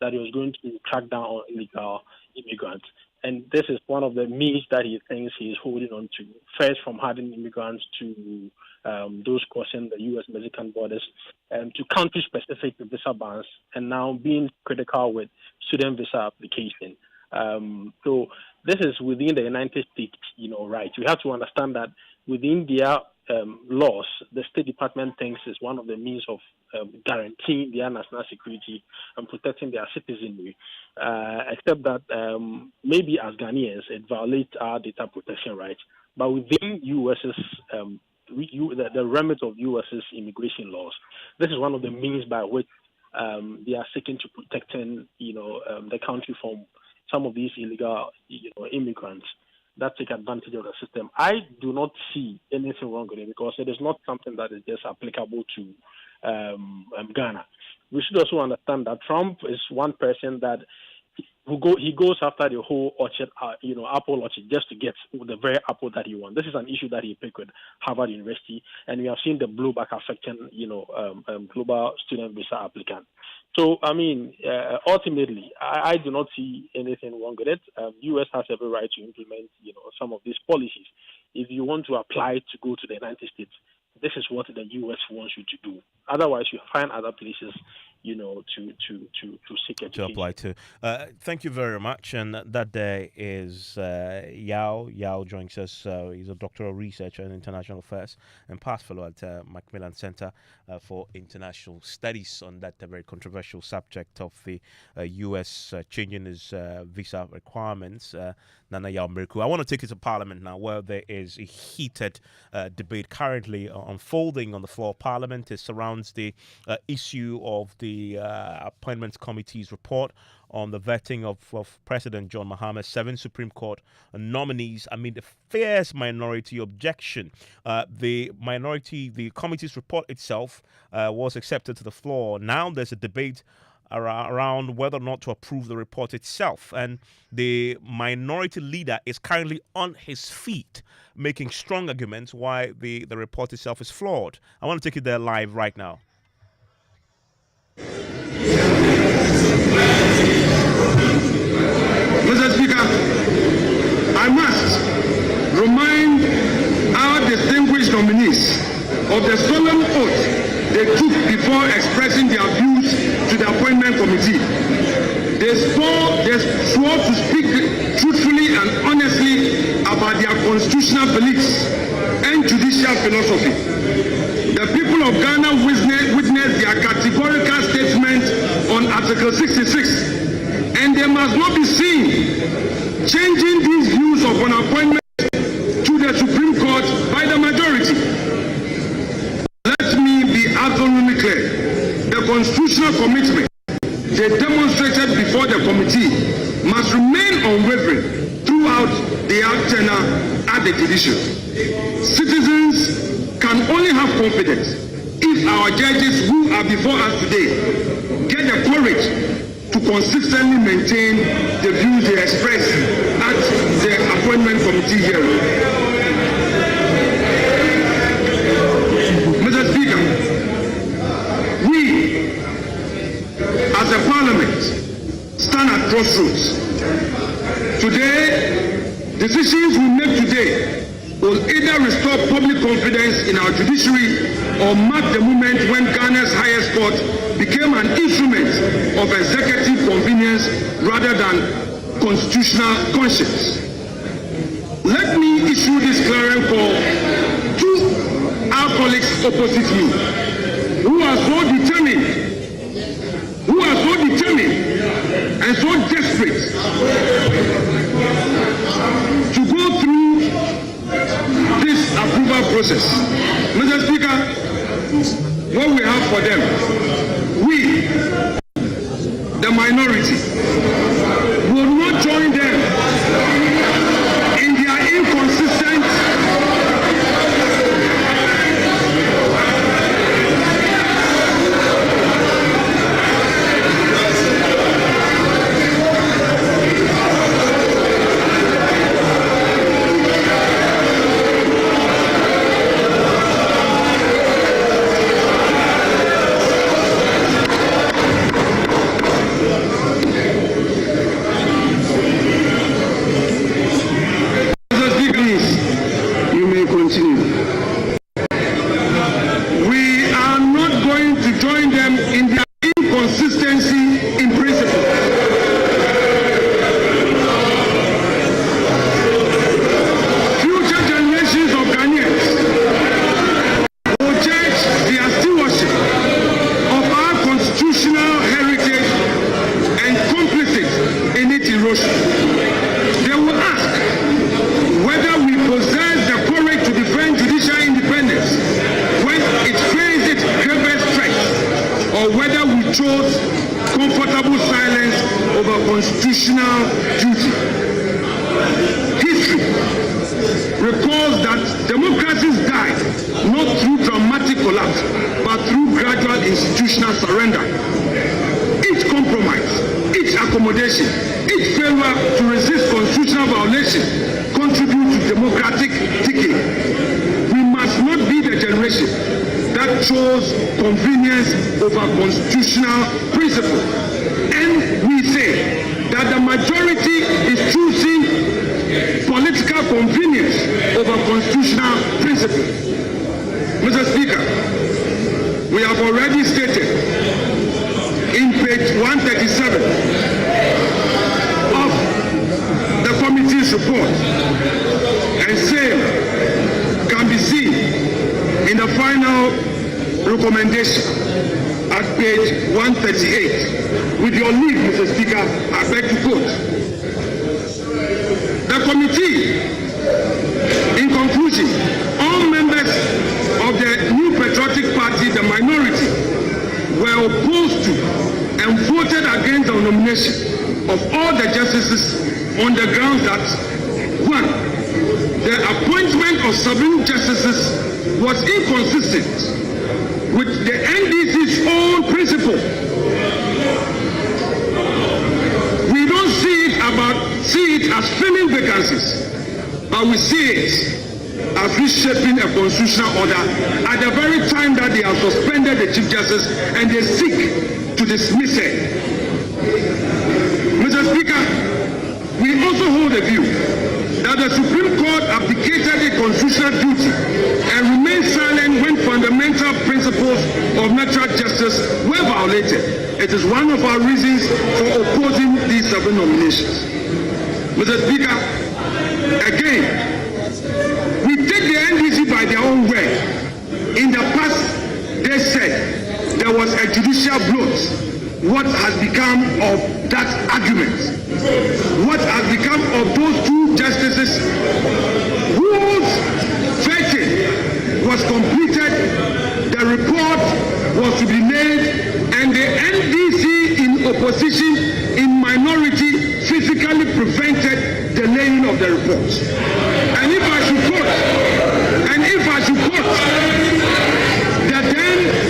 that he was going to crack down on illegal immigrants. And this is one of the means that he thinks he is holding on to. First, from hardened immigrants to those crossing the U.S.-Mexican borders, to country-specific visa bans, and now being critical with student visa application. So this is within the United States, right. We have to understand that within their laws, the State Department thinks is one of the means of guaranteeing their national security and protecting their citizenry. Except that maybe as Ghanaians, it violates our data protection rights. But within U.S.'s the remit of U.S.'s immigration laws, this is one of the means by which they are seeking to protecting, the country from some of these illegal, immigrants that take advantage of the system. I do not see anything wrong with it because it is not something that is just applicable to Ghana. We should also understand that Trump is one person that he goes after the whole orchard, apple orchard, just to get the very apple that he wants. This is an issue that he picked with Harvard University, and we have seen the blowback affecting, global student visa applicants. So, I mean, ultimately, I do not see anything wrong with it. U.S. has every right to implement, some of these policies. If you want to apply to go to the United States, this is what the U.S. wants you to do. Otherwise, you find other places, to seek education. To apply to. Thank you very much. And that day is Yao. Yao joins us. He's a doctoral researcher in international affairs and past fellow at Macmillan Center for International Studies on that very controversial subject of the U.S. changing its visa requirements. Nana Yao Miriku. I want to take you to Parliament now, where there is a heated debate currently unfolding on the floor of Parliament. It surrounds the issue of the Appointments Committee's report on the vetting of President John Mahama's 7 Supreme Court nominees amid a fierce minority objection. The committee's report itself was accepted to the floor. Now there's a debate around whether or not to approve the report itself. And the minority leader is currently on his feet, making strong arguments why the report itself is flawed. I want to take you there live right now. Mr. Speaker, I must remind our distinguished nominees of the solemn oath they took before expressing their views to the Appointment Committee. They swore to speak truthfully and honestly about their constitutional beliefs and judicial philosophy. The people of Ghana witnessed their categorical statement on Article 66, and they must not be seen changing these views of an appointment to the Supreme Court by the majority. Let me be absolutely clear. The constitutional commitment they demonstrated before the committee must remain unwavering throughout their tenure at the judiciary. Citizens can only have confidence if our judges who are before us today get the courage to consistently maintain the views they expressed at the appointment committee hearing. Mr. Speaker, we as a parliament stand at crossroads. Today, decisions we make today will either restore public confidence in our judiciary or mark the moment when Ghana's highest court became an instrument of executive convenience rather than constitutional conscience. Let me issue this clarion call to our colleagues opposite me, who are so determined and so desperate to go through this approval process. Mr. Speaker, what we have for them, we, the minority, will not join them in their inconsistent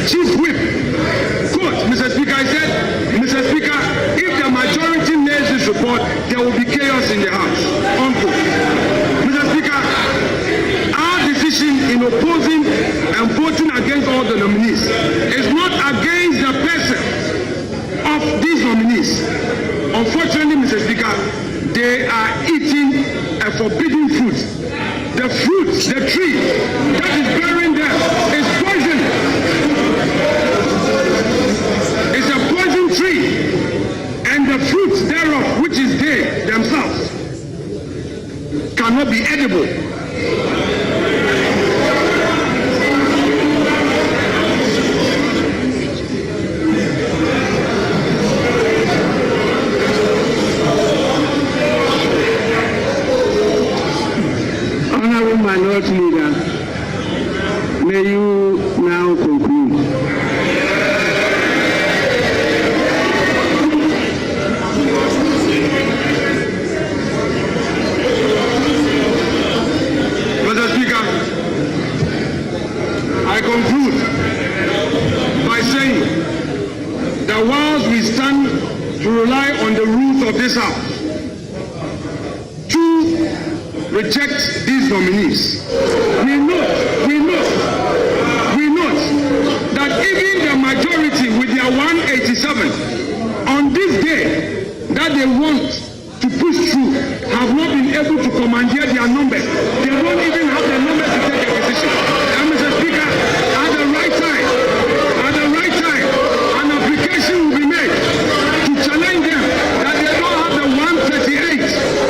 Chief Whip, quote, Mr. Speaker, I said, Mr. Speaker, if the nominees, unfortunately, Mr. Speaker, they are eating a forbidden fruit. The fruit, the tree that is bearing them is poison. It's a poison tree, and the fruit thereof, which is they themselves, cannot be edible. Honorable Minority Leader, may you now conclude. Mr. Speaker, I conclude by saying that whilst we stand to rely on the rules of this House to reject these nominees, we note that even the majority with their 187 on this day that they want to push through have not been able to commandeer their numbers. They don't even have the numbers to take a decision. And Mr. Speaker, at the right time, an application will be made to challenge them that they don't have the 138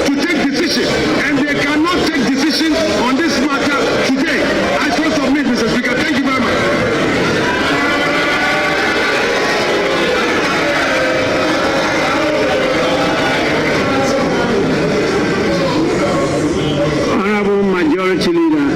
to take decision, and they cannot take decision on this matter today. I so submit, Mr. Speaker. Thank you very much. Honorable Majority Leader.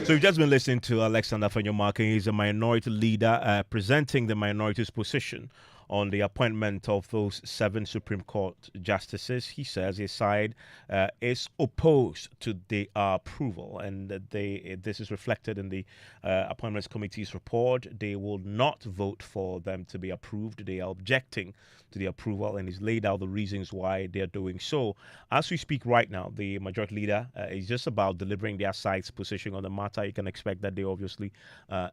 So you've just been listening to Alexander Afenyomarkin. He's a minority leader presenting the minority's position on the appointment of those 7 Supreme Court justices. He says his side is opposed to the approval, and this is reflected in the Appointments Committee's report. They will not vote for them to be approved. They are objecting to the approval, and he's laid out the reasons why they're doing so. As we speak right now, the majority leader is just about delivering their side's position on the matter. You can expect that they obviously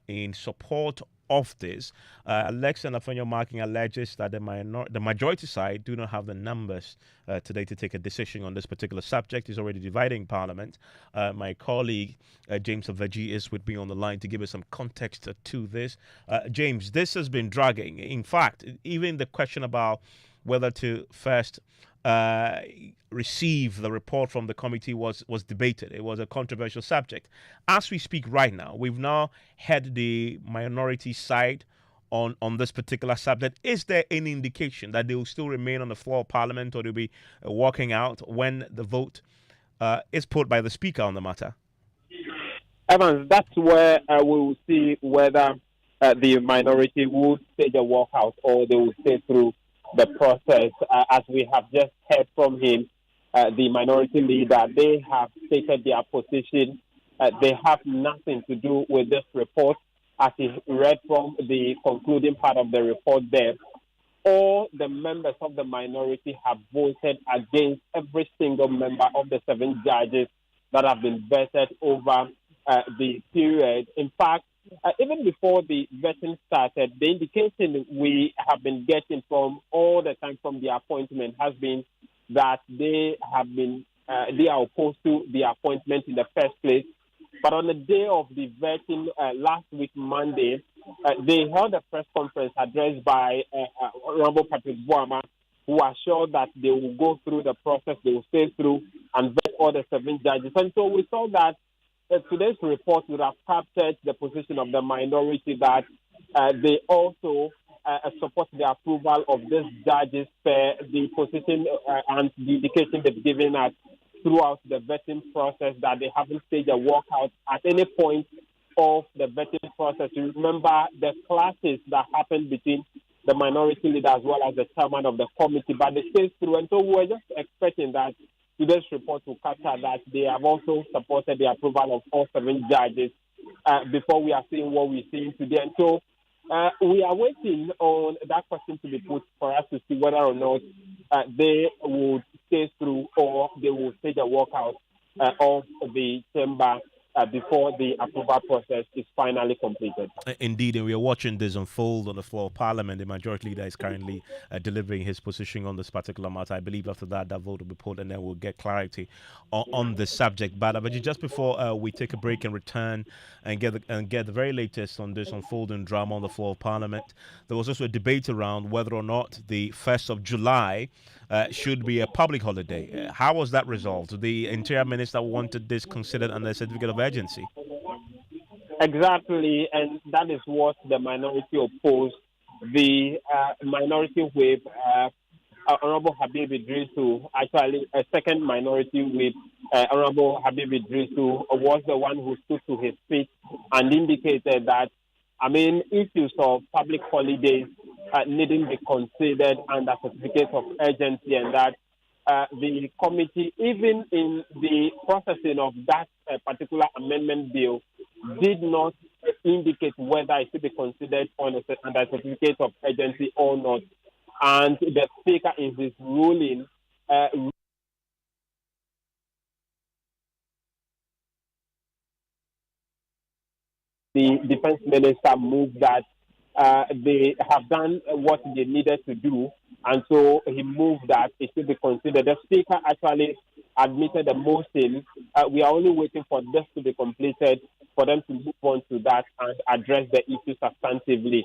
in support of this. Alexander Afenyomarkin alleges that the majority side do not have the numbers today to take a decision on this particular subject. He's already dividing Parliament. My colleague James Aveji is with me on the line to give us some context to this. James, this has been dragging. In fact, even the question about whether to first receive the report from the committee was debated. It was a controversial subject. As we speak right now, we've now had the minority side on this particular subject. Is there any indication that they will still remain on the floor of Parliament, or they'll be walking out when the vote is put by the Speaker on the matter? Evans, that's where we will see whether the minority will stage a walkout or they will stay through the process. As we have just heard from him, the minority leader, they have stated their position. They have nothing to do with this report. As he read from the concluding part of the report there, all the members of the minority have voted against every single member of the 7 judges that have been vetted over the period. In fact, even before the vetting started, the indication we have been getting from all the time from the appointment has been that they are opposed to the appointment in the first place. But on the day of the vetting last week, Monday, they held a press conference addressed by Honorable Patrick Boama, who assured that they will go through the process, they will stay through and vet all the 7 judges. And so we saw that today's report would have captured the position of the minority that they also support the approval of these judges per the position and the indication they've given us throughout the vetting process, that they haven't staged a walkout at any point of the vetting process. You remember the clashes that happened between the minority leader as well as the chairman of the committee, but they stayed through. And so we were just expecting that today's report will capture that they have also supported the approval of all 7 judges before we are seeing what we're seeing today. And so we are waiting on that question to be put for us to see whether or not they would stay through or they will stage a walkout of the chamber before the approval process is finally completed. Indeed, and we are watching this unfold on the floor of Parliament. The Majority Leader is currently delivering his position on this particular matter. I believe after that vote will be put, and then we'll get clarity on the subject. But just before we take a break and return and get the very latest on this unfolding drama on the floor of Parliament, there was also a debate around whether or not the 1st of July should be a public holiday. How was that resolved? The Interior Minister wanted this considered under a certificate of urgency. Exactly, and that is what the minority opposed. The minority whip, Honorable Habib Idrisu, actually a second minority whip, Honorable Habib Idrisu, was the one who stood to his feet and indicated that, issues of public holidays needing be considered under certificate of urgency, and that the committee, even in the processing of that particular amendment bill, did not indicate whether it should be considered under certificate of urgency or not. And the Speaker, in his ruling, the Defense Minister moved that they have done what they needed to do, and so he moved that it should be considered. The Speaker actually admitted the motion. We are only waiting for this to be completed for them to move on to that and address the issue substantively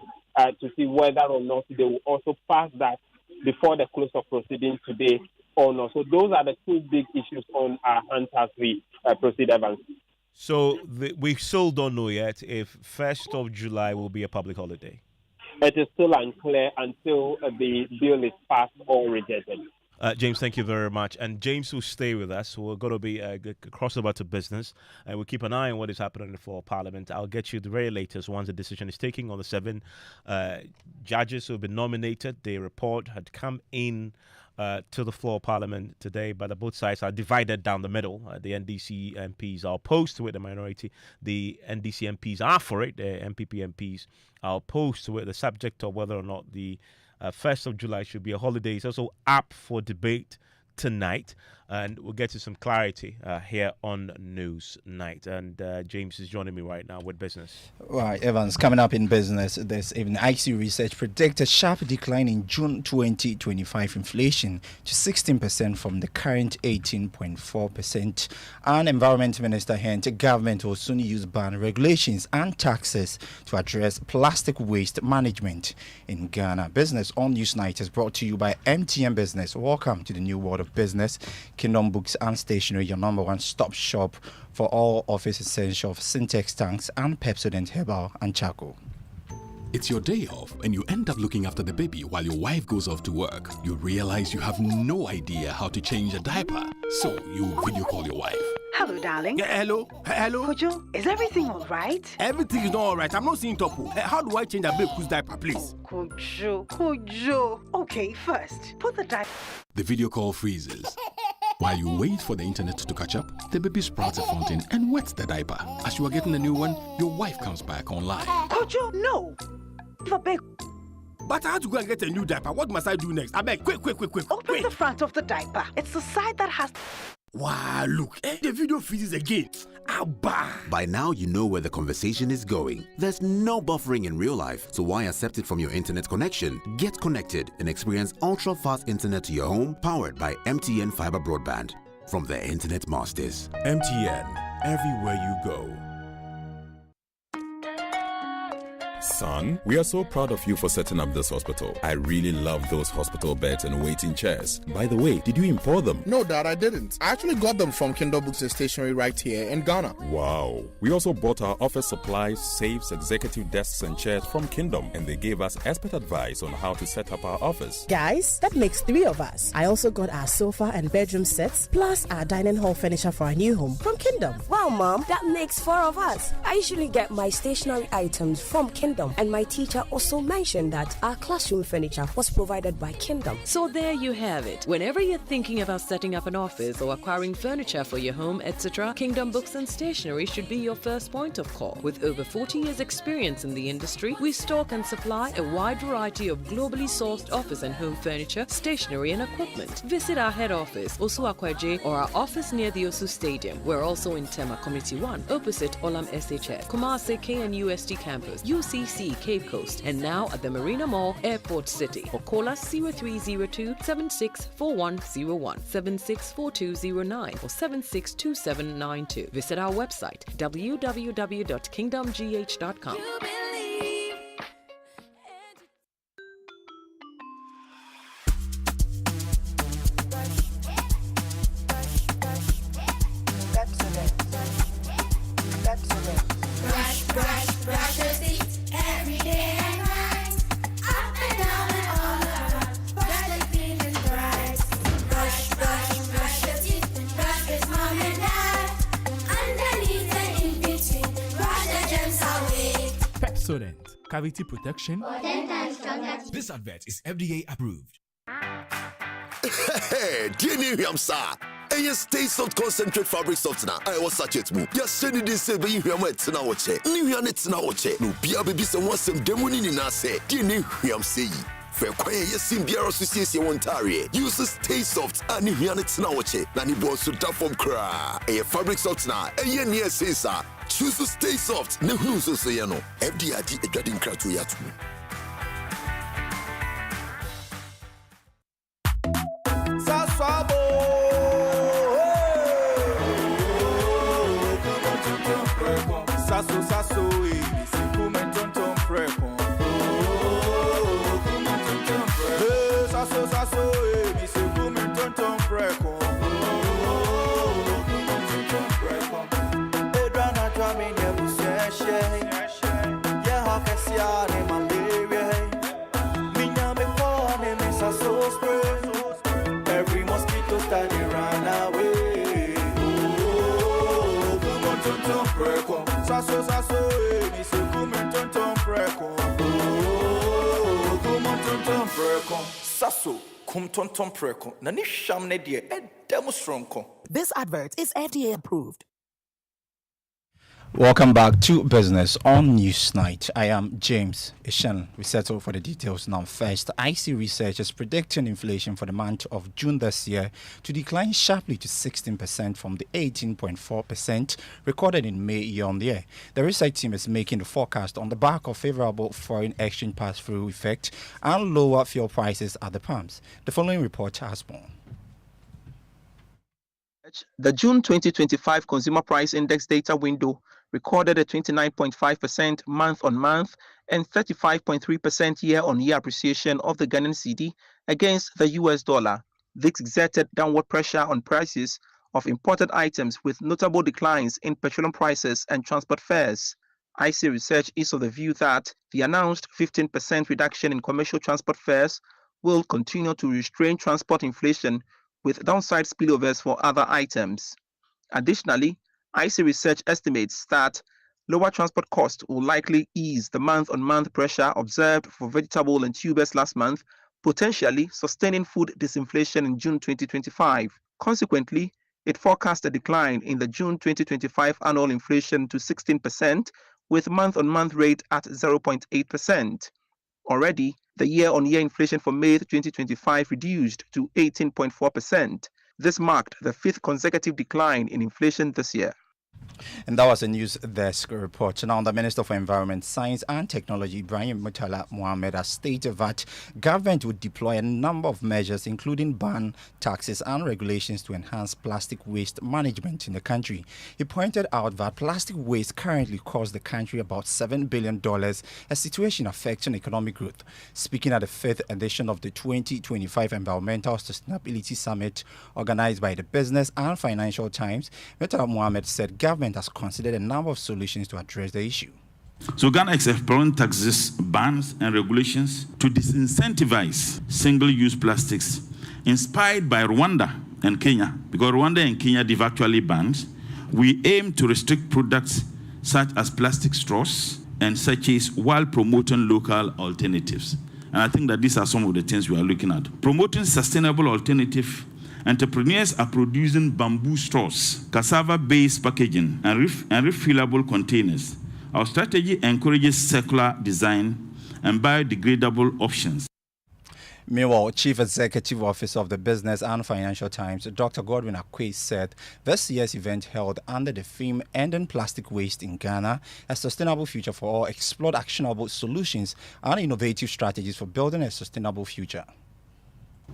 to see whether or not they will also pass that before the close of proceedings today or not. So those are the 2 big issues on our hands as we proceed, Evans. So we still don't know yet if 1st of July will be a public holiday. It is still unclear until the bill is passed or rejected. James, thank you very much. And James will stay with us. We're going to be crossover to business, and we'll keep an eye on what is happening in the floor of Parliament. I'll get you the very latest once the decision is taken on the 7 judges who have been nominated. The report had come in to the floor of Parliament today, but both sides are divided down the middle. The NDC MPs are opposed to it, the minority. The NDC MPs are for it. The MPP MPs are opposed to it. The subject of whether or not the 1st of July should be a holiday is also up for debate tonight, and we'll get to some clarity here on News Night. And James is joining me right now with business. Right, Evans, coming up in business this evening, IC Research predicts a sharp decline in June 2025 inflation to 16% from the current 18.4%. And Environment Minister hint government will soon use ban regulations and taxes to address plastic waste management in Ghana. Business on News Night is brought to you by MTN Business. Welcome to the new world of business. Kingdom Books and Stationery, your number one stop shop for all office essentials, Syntex tanks, and Pepsodent Herbal and Charcoal. It's your day off and you end up looking after the baby while your wife goes off to work. You realize you have no idea how to change a diaper, so you video call your wife. Hello, darling. Yeah, hello. Hello. Kojo, is everything all right? Everything is not all right. I'm not seeing Topo. How do I change a baby's diaper, please? Kojo. Okay, first, put the diaper. The video call freezes. While you wait for the internet to catch up, the baby sprouts a fountain and wets the diaper. As you are getting a new one, your wife comes back online. Kojo, no. But I have to go and get a new diaper. What must I do next? I beg, quick. Open the front of the diaper. It's the side that has... Wow, look, the video freezes again. Abba. By now, you know where the conversation is going. There's no buffering in real life, so why accept it from your internet connection? Get connected and experience ultra-fast internet to your home, powered by MTN Fiber Broadband. From the Internet Masters. MTN, everywhere you go. Son, we are so proud of you for setting up this hospital. I really love those hospital beds and waiting chairs. By the way, did you import them? No, Dad, I didn't. I actually got them from Kingdom Books and Stationery right here in Ghana. Wow. We also bought our office supplies, safes, executive desks and chairs from Kingdom, and they gave us expert advice on how to set up our office. Guys, that makes 3 of us. I also got our sofa and bedroom sets, plus our dining hall furniture for our new home from Kingdom. Wow, Mom, that makes 4 of us. I usually get my stationery items from Kingdom Kingdom, and my teacher also mentioned that our classroom furniture was provided by Kingdom. So there you have it. Whenever you're thinking about setting up an office or acquiring furniture for your home, etc., Kingdom Books and Stationery should be your first point of call. With over 40 years experience in the industry, we stock and supply a wide variety of globally sourced office and home furniture, stationery and equipment. Visit our head office, Osu Akwaje, or our office near the Osu Stadium. We're also in Tema Community 1, opposite Olam SHS, Kumasi KNUST campus, UCC Cape Coast, and now at the Marina Mall, Airport City. Or call us 0302-764101, 764209, or 762792. Visit our website, www.kingdomgh.com. Brush your teeth every day and night. Up and down and all around. Brush your teeth and bright. Brush your teeth. Brush with mom and dad. Underneath and in between. Brush the germs away. Pepsodent, cavity protection. For 10 times stronger. This advert is FDA approved. Hey, dear Niham Sa. And you stay soft concentrate fabric softener. I was such it move. You're sending this say, but you hear my tina watch it. New Yanets now watch it. No, be a baby, someone some demon in us say, dear Niham say. Fair quiet, yes, sim beer association Ontario. Uses stay soft and New Yanets now watch it. Nanny boss to tap from cry. A fabric softener. And yen near say, sir. Choose to stay soft. No who's so say, no. FDID a dreading crack to yatu. Sasso, si come tonton preko. Sasso, si come tonton preko. Edrana drami ne buseshe. Yeah, hakasia ne malaria. Minya me pone me sasso spray. Every mosquito study run away. Come on, tonton preko. Sasso, mi se come tonton preko. Come on, tonton preko. Sasso, come tonton preko. Nani sham ne die, demo stronko. This advert is FDA approved. Welcome back to Business on Newsnight. I am James Ishan. We settle for the details now. First, IC Research is predicting inflation for the month of June this year to decline sharply to 16% from the 18.4% recorded in May year-on-year. The research team is making the forecast on the back of favorable foreign exchange pass-through effect and lower fuel prices at the pumps. The following report has more. The June 2025 Consumer Price Index data window recorded a 29.5% month-on-month and 35.3% year-on-year appreciation of the Ghanaian cedi against the US dollar. This exerted downward pressure on prices of imported items with notable declines in petroleum prices and transport fares. IC Research is of the view that the announced 15% reduction in commercial transport fares will continue to restrain transport inflation with downside spillovers for other items. Additionally, IC Research estimates that lower transport costs will likely ease the month-on-month pressure observed for vegetable and tubers last month, potentially sustaining food disinflation in June 2025. Consequently, it forecast a decline in the June 2025 annual inflation to 16%, with month-on-month rate at 0.8%. Already, the year-on-year inflation for May 2025 reduced to 18.4%. This marked the fifth consecutive decline in inflation this year. And that was a news desk report. Now, the Minister for Environment, Science and Technology, Bryan Acheampong, has stated that government would deploy a number of measures, including ban, taxes and regulations to enhance plastic waste management in the country. He pointed out that plastic waste currently costs the country about $7 billion, a situation affecting economic growth. Speaking at the 5th edition of the 2025 Environmental Sustainability Summit organized by the Business and Financial Times, Mr. Mohammed said government has considered a number of solutions to address the issue. So Ghana is exploring taxes, bans and regulations to disincentivize single-use plastics inspired by Rwanda and Kenya. Because Rwanda and Kenya have actually banned, we aim to restrict products such as plastic straws and searches while promoting local alternatives. And I think that these are some of the things we are looking at. Promoting sustainable alternative. Entrepreneurs are producing bamboo straws, cassava-based packaging, and refillable containers. Our strategy encourages circular design and biodegradable options. Meanwhile, Chief Executive Officer of the Business and Financial Times, Dr. Godwin Akwe, said this year's event held under the theme Ending Plastic Waste in Ghana, a Sustainable Future for All, explored actionable solutions and innovative strategies for building a sustainable future.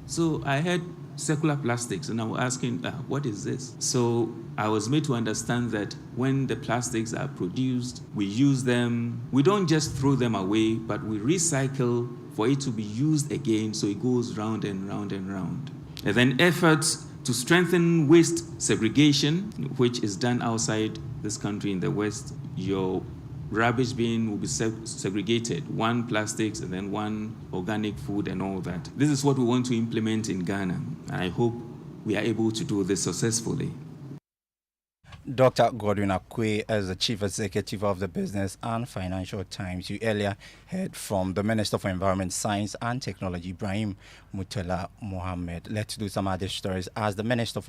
So I had circular plastics and I was asking, what is this? So I was made to understand that when the plastics are produced, we use them. We don't just throw them away, but we recycle for it to be used again, so it goes round and round and round. And then efforts to strengthen waste segregation, which is done outside this country in the West. Your rubbish bin will be segregated, one plastics and then one organic food and all that. This is what we want to implement in Ghana, and I hope we are able to do this successfully. Dr. Godwin Akwe, as the Chief Executive of the Business and Financial Times. You earlier heard from the Minister for Environment, Science and Technology, Bryan Mohammed. Let's do some other stories. As the Minister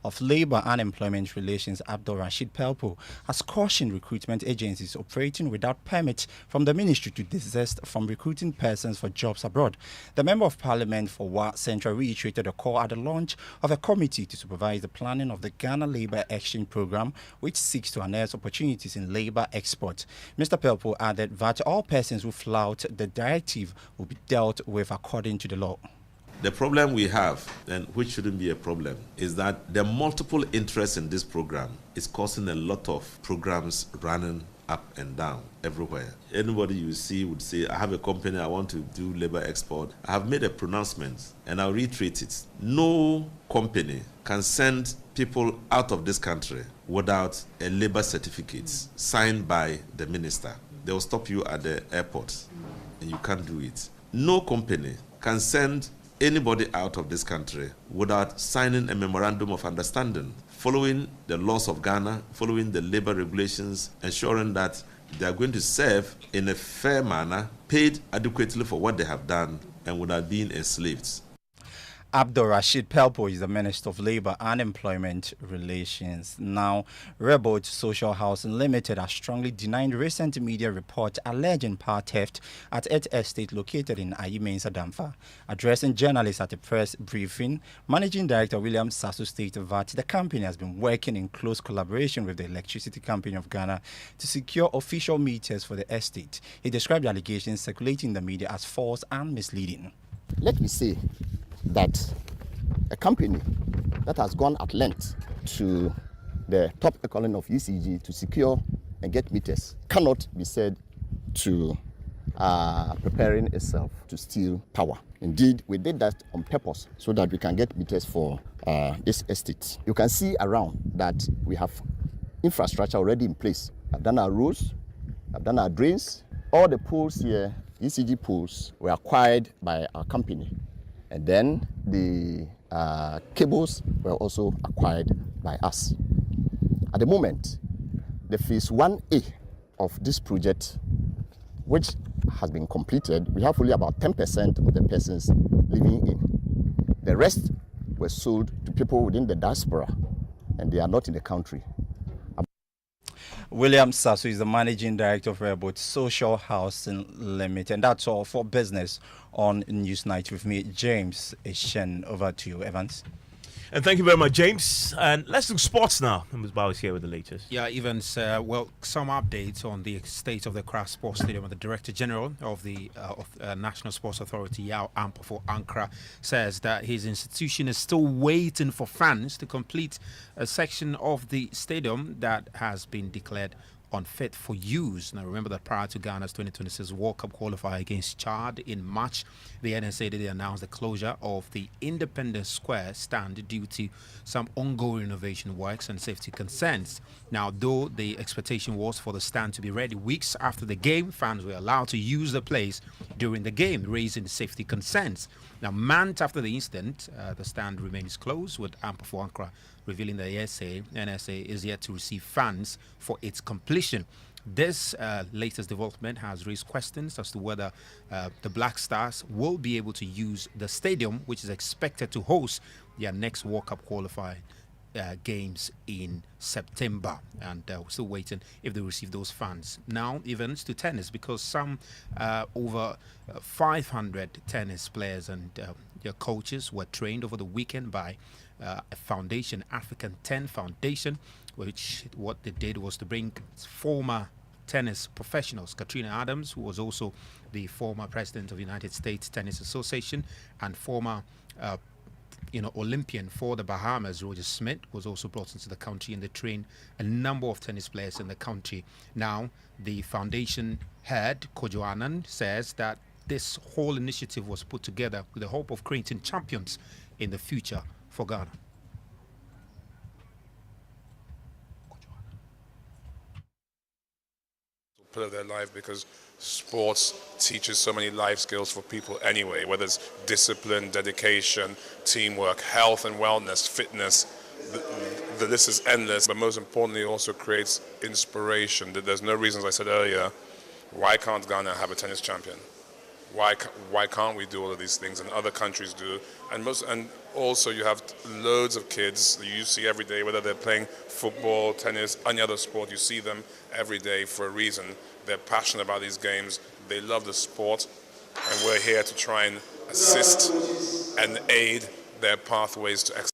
of Labour and Employment Relations, Abdul Rashid Pelpo, has cautioned recruitment agencies operating without permits from the ministry to desist from recruiting persons for jobs abroad. The Member of Parliament for Wa Central reiterated a call at the launch of a committee to supervise the planning of the Ghana Labour Exchange Programme, which seeks to unearth opportunities in labour export. Mr. Pelpo added that all persons who flout the directive will be dealt with according to the law. The problem we have, and which shouldn't be a problem, is that the multiple interest in this program is causing a lot of programs running up and down everywhere. Anybody you see would say, I have a company, I want to do labor export. I have made a pronouncement and I'll reiterate it. No company can send people out of this country without a labor certificate signed by the minister. They will stop you at the airport and you can't do it. No company can send anybody out of this country without signing a memorandum of understanding, following the laws of Ghana, following the labor regulations, ensuring that they are going to serve in a fair manner, paid adequately for what they have done, and without being enslaved. Abdul Rashid Pelpo is the Minister of Labour and Employment Relations. Now, Rebel Social Housing Limited has strongly denied recent media report alleging power theft at its estate located in Mensah Damfa. Addressing journalists at a press briefing, Managing Director William Sasu stated that the company has been working in close collaboration with the Electricity Company of Ghana to secure official meters for the estate. He described the allegations circulating in the media as false and misleading. Let me say that a company that has gone at length to the top echelon of ECG to secure and get meters cannot be said to preparing itself to steal power. Indeed, we did that on purpose so that we can get meters for this estate. You can see around that we have infrastructure already in place. I've done our roads, I've done our drains. All the pools here, ECG pools, were acquired by our company. And then the cables were also acquired by us. At the moment, the phase 1A of this project, which has been completed, we have only about 10% of the persons living in. The rest were sold to people within the diaspora, and they are not in the country. William Sasu is the Managing Director of Rebel Social Housing Limited. And that's all for business on Newsnight with me, James Eshen. Over to you, Evans. And thank you very much, James. And let's do sports now. Ms. Bao is here with the latest. Yeah, Evans, well, some updates on the state of the Accra Sports Stadium. The Director General of the National Sports Authority, Bryan Acheampong, says that his institution is still waiting for fans to complete a section of the stadium that has been declared unfit for use. Now, remember that prior to Ghana's 2026 World Cup qualifier against Chad in March, the NSA did announce the closure of the Independence Square stand due to some ongoing renovation works and safety concerns. Now, though the expectation was for the stand to be ready weeks after the game, fans were allowed to use the place during the game, raising safety concerns. Now, months after the incident, the stand remains closed, with Acheampong revealing that NSA is yet to receive funds for its completion. This latest development has raised questions as to whether the Black Stars will be able to use the stadium, which is expected to host their next World Cup qualifying games in September, and we're still waiting if they receive those funds. Now, even to tennis, because some over 500 tennis players and their coaches were trained over the weekend by a foundation, African 10 Foundation, which what they did was to bring former tennis professionals, Katrina Adams, who was also the former president of the United States Tennis Association, and former Olympian for the Bahamas, Roger Smith, was also brought into the country, and they trained a number of tennis players in the country. Now, the foundation head, Kojo Anand, says that this whole initiative was put together with the hope of creating champions in the future for Ghana. Part of their life, because sports teaches so many life skills for people anyway, whether it's discipline, dedication, teamwork, health and wellness, fitness. The list is endless, but most importantly, it also creates inspiration. There's no reason, as I said earlier, why can't Ghana have a tennis champion? Why can't we do all of these things, and other countries do? And also you have loads of kids that you see every day, whether they're playing football, tennis, any other sport, you see them every day for a reason. They're passionate about these games, they love the sport, and we're here to try and assist and aid their pathways to excellence.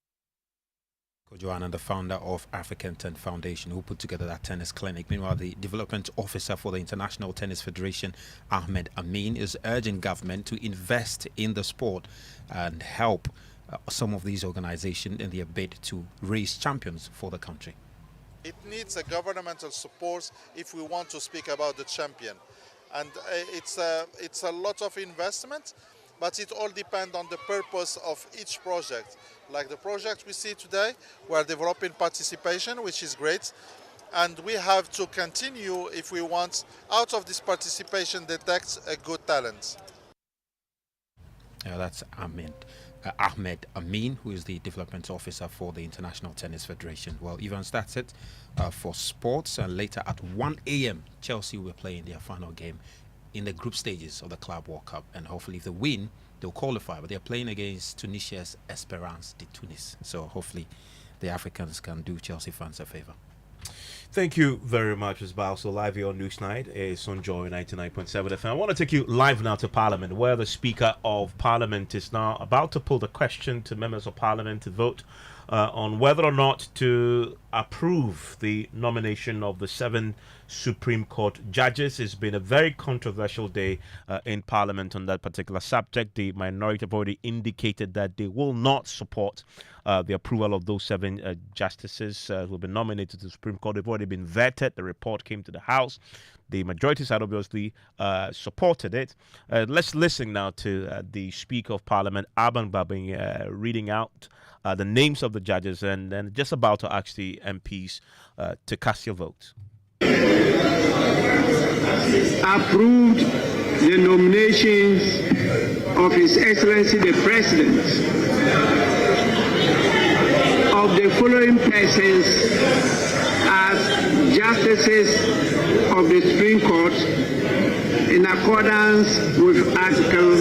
Joanna, the founder of African 10 Foundation, who put together that tennis clinic. Meanwhile, the development officer for the International Tennis Federation, Ahmed Amin, is urging government to invest in the sport and help some of these organizations in their bid to raise champions for the country. It needs a governmental support if we want to speak about the champion. And it's a lot of investment, but it all depends on the purpose of each project. Like the project we see today, we are developing participation, which is great. And we have to continue if we want, out of this participation, detect a good talent. That's Ahmed Amin, who is the development officer for the International Tennis Federation. Well, Evans, that's it for sports. And later at 1 a.m., Chelsea will play in their final game in the group stages of the Club World Cup. And hopefully if they win, they'll qualify. But they're playing against Tunisia's Esperance de Tunis. So hopefully the Africans can do Chelsea fans a favor. Thank you very much, Ms. Bao. So live here on Newsnight is on Joy 99.7 FM. I want to take you live now to Parliament, where the Speaker of Parliament is now about to put the question to members of Parliament to vote on whether or not to approve the nomination of the 7 Supreme Court judges. It's been a very controversial day in Parliament on that particular subject. The minority have already indicated that they will not support the approval of those 7 justices who have been nominated to the Supreme Court. They've already been vetted. The report came to the House. The majority side obviously supported it. Let's listen now to the Speaker of Parliament, Aban Babing, reading out the names of the judges and then just about to ask the MPs to cast your vote. Approved the nominations of His Excellency the President of the following persons as justices of the Supreme Court in accordance with Article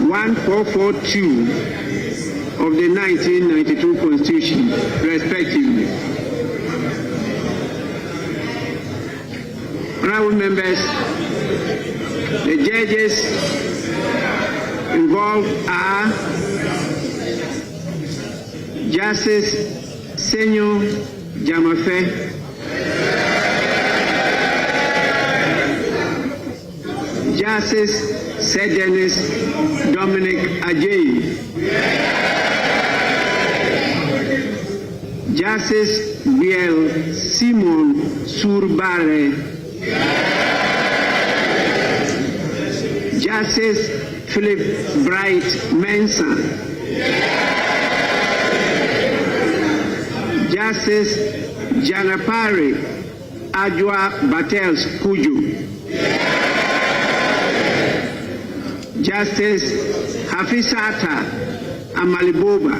1442 of the 1992 Constitution, respectively. Honorable members, the judges involved are Justice Senyo Jamafe, Justice Sir Dennis Dominic Ajayi, Justice Biel Simon Surbare, Justice Philip Bright Mensah, Justice Janapari Ajwa Batels Kuju, Justice Hafisata Amaliboba,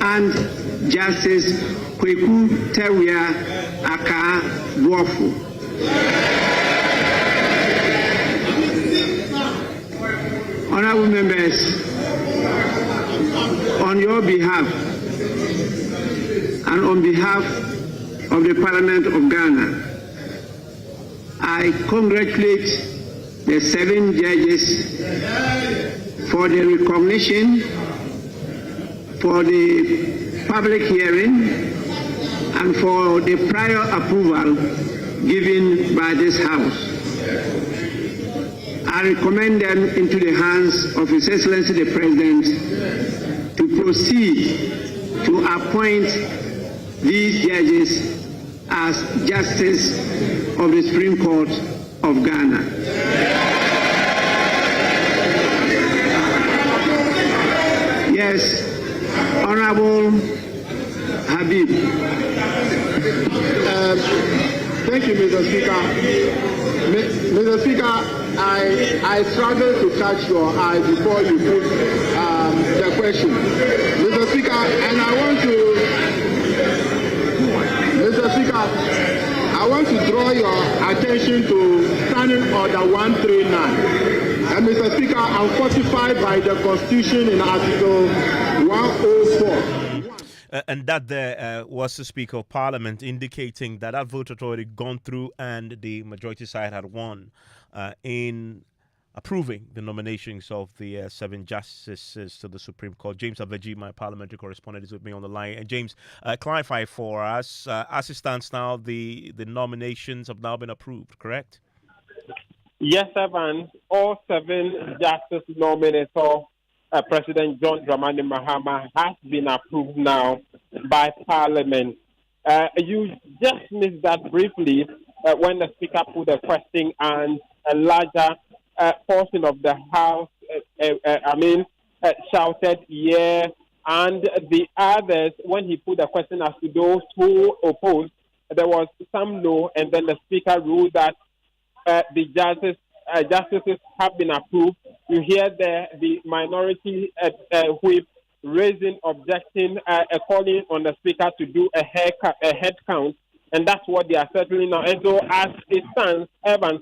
and Justice Kweku Tewia Aka Buafu. Honorable members, on your behalf and on behalf of the Parliament of Ghana, I congratulate the 7 judges for the recognition, for the public hearing, and for the prior approval given by this House. I recommend them into the hands of His Excellency the President to proceed to appoint these judges as Justice of the Supreme Court of Ghana. Yes, Honorable Habib. Thank you, Mr. Speaker. Mr. Speaker, I struggled to catch your eye before you put the question. Mr. Speaker, and I want to draw your attention to Standing Order 139. And Mr. Speaker, I'm fortified by the Constitution in Article 104. And that there was the Speaker of Parliament indicating that that vote had already gone through and the majority side had won in approving the nominations of the 7 justices to the Supreme Court. James Aveji, my parliamentary correspondent, is with me on the line. And James, clarify for us, as it stands now, the nominations have now been approved, correct? Yes, Evan. All 7 justice nominees of President John Dramani Mahama has been approved now by Parliament. You just missed that briefly when the Speaker put the question and a larger portion of the House, shouted yeah, and the others, when he put the question as to those who opposed, there was some no, and then the Speaker ruled that the justices have been approved. You hear the minority whip raising, objecting, calling on the Speaker to do a head count, and that's what they are settling now. And so, as it stands, Evans,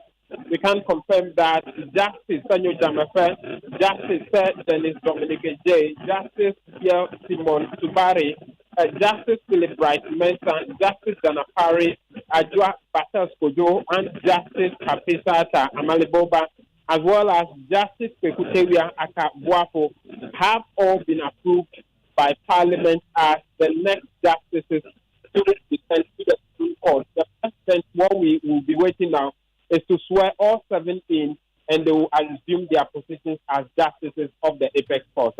we can confirm that Justice Sanyo Jamafe, Justice Dennis Dominic J, Justice Pierre Simon Subari, Justice Philip Bright Mensah, Justice Dana Parry, Ajua Batas Kojo, and Justice Kapisata Amaliboba, as well as Justice Pekutewia Aka Buafo, have all been approved by Parliament as the next justices to be sent to the Supreme Court. The President, what we will be waiting now is to swear all 7 in, and they will assume their positions as justices of the Apex Court.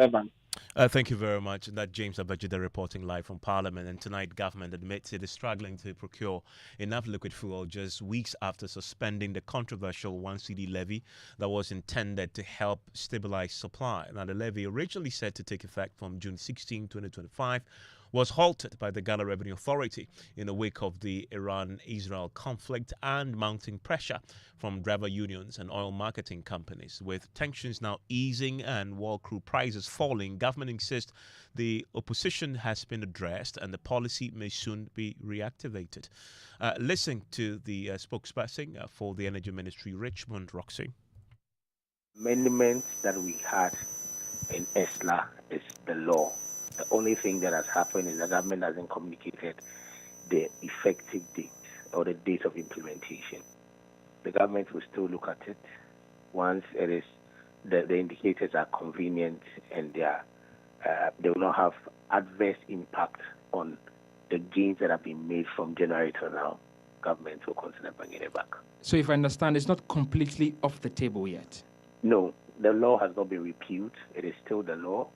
Thank you very much. That James Abajide reporting live from Parliament. And tonight, government admits it is struggling to procure enough liquid fuel just weeks after suspending the controversial 1 cedi levy that was intended to help stabilize supply. Now, the levy, originally set to take effect from June 16, 2025, was halted by the Ghana Revenue Authority in the wake of the Iran-Israel conflict and mounting pressure from driver unions and oil marketing companies. With tensions now easing and world crude prices falling, government insists the opposition has been addressed and the policy may soon be reactivated. Listen to the spokesperson for the Energy Ministry, Richmond Roxy. Amendments that we had in ESLA is the law. The only thing that has happened is the government hasn't communicated the effective date or the date of implementation. The government will still look at it once it is the indicators are convenient and they will not have adverse impact on the gains that have been made from January to now. Government will consider bringing it back. So if I understand, it's not completely off the table yet? No, the law has not been repealed. It is still the law.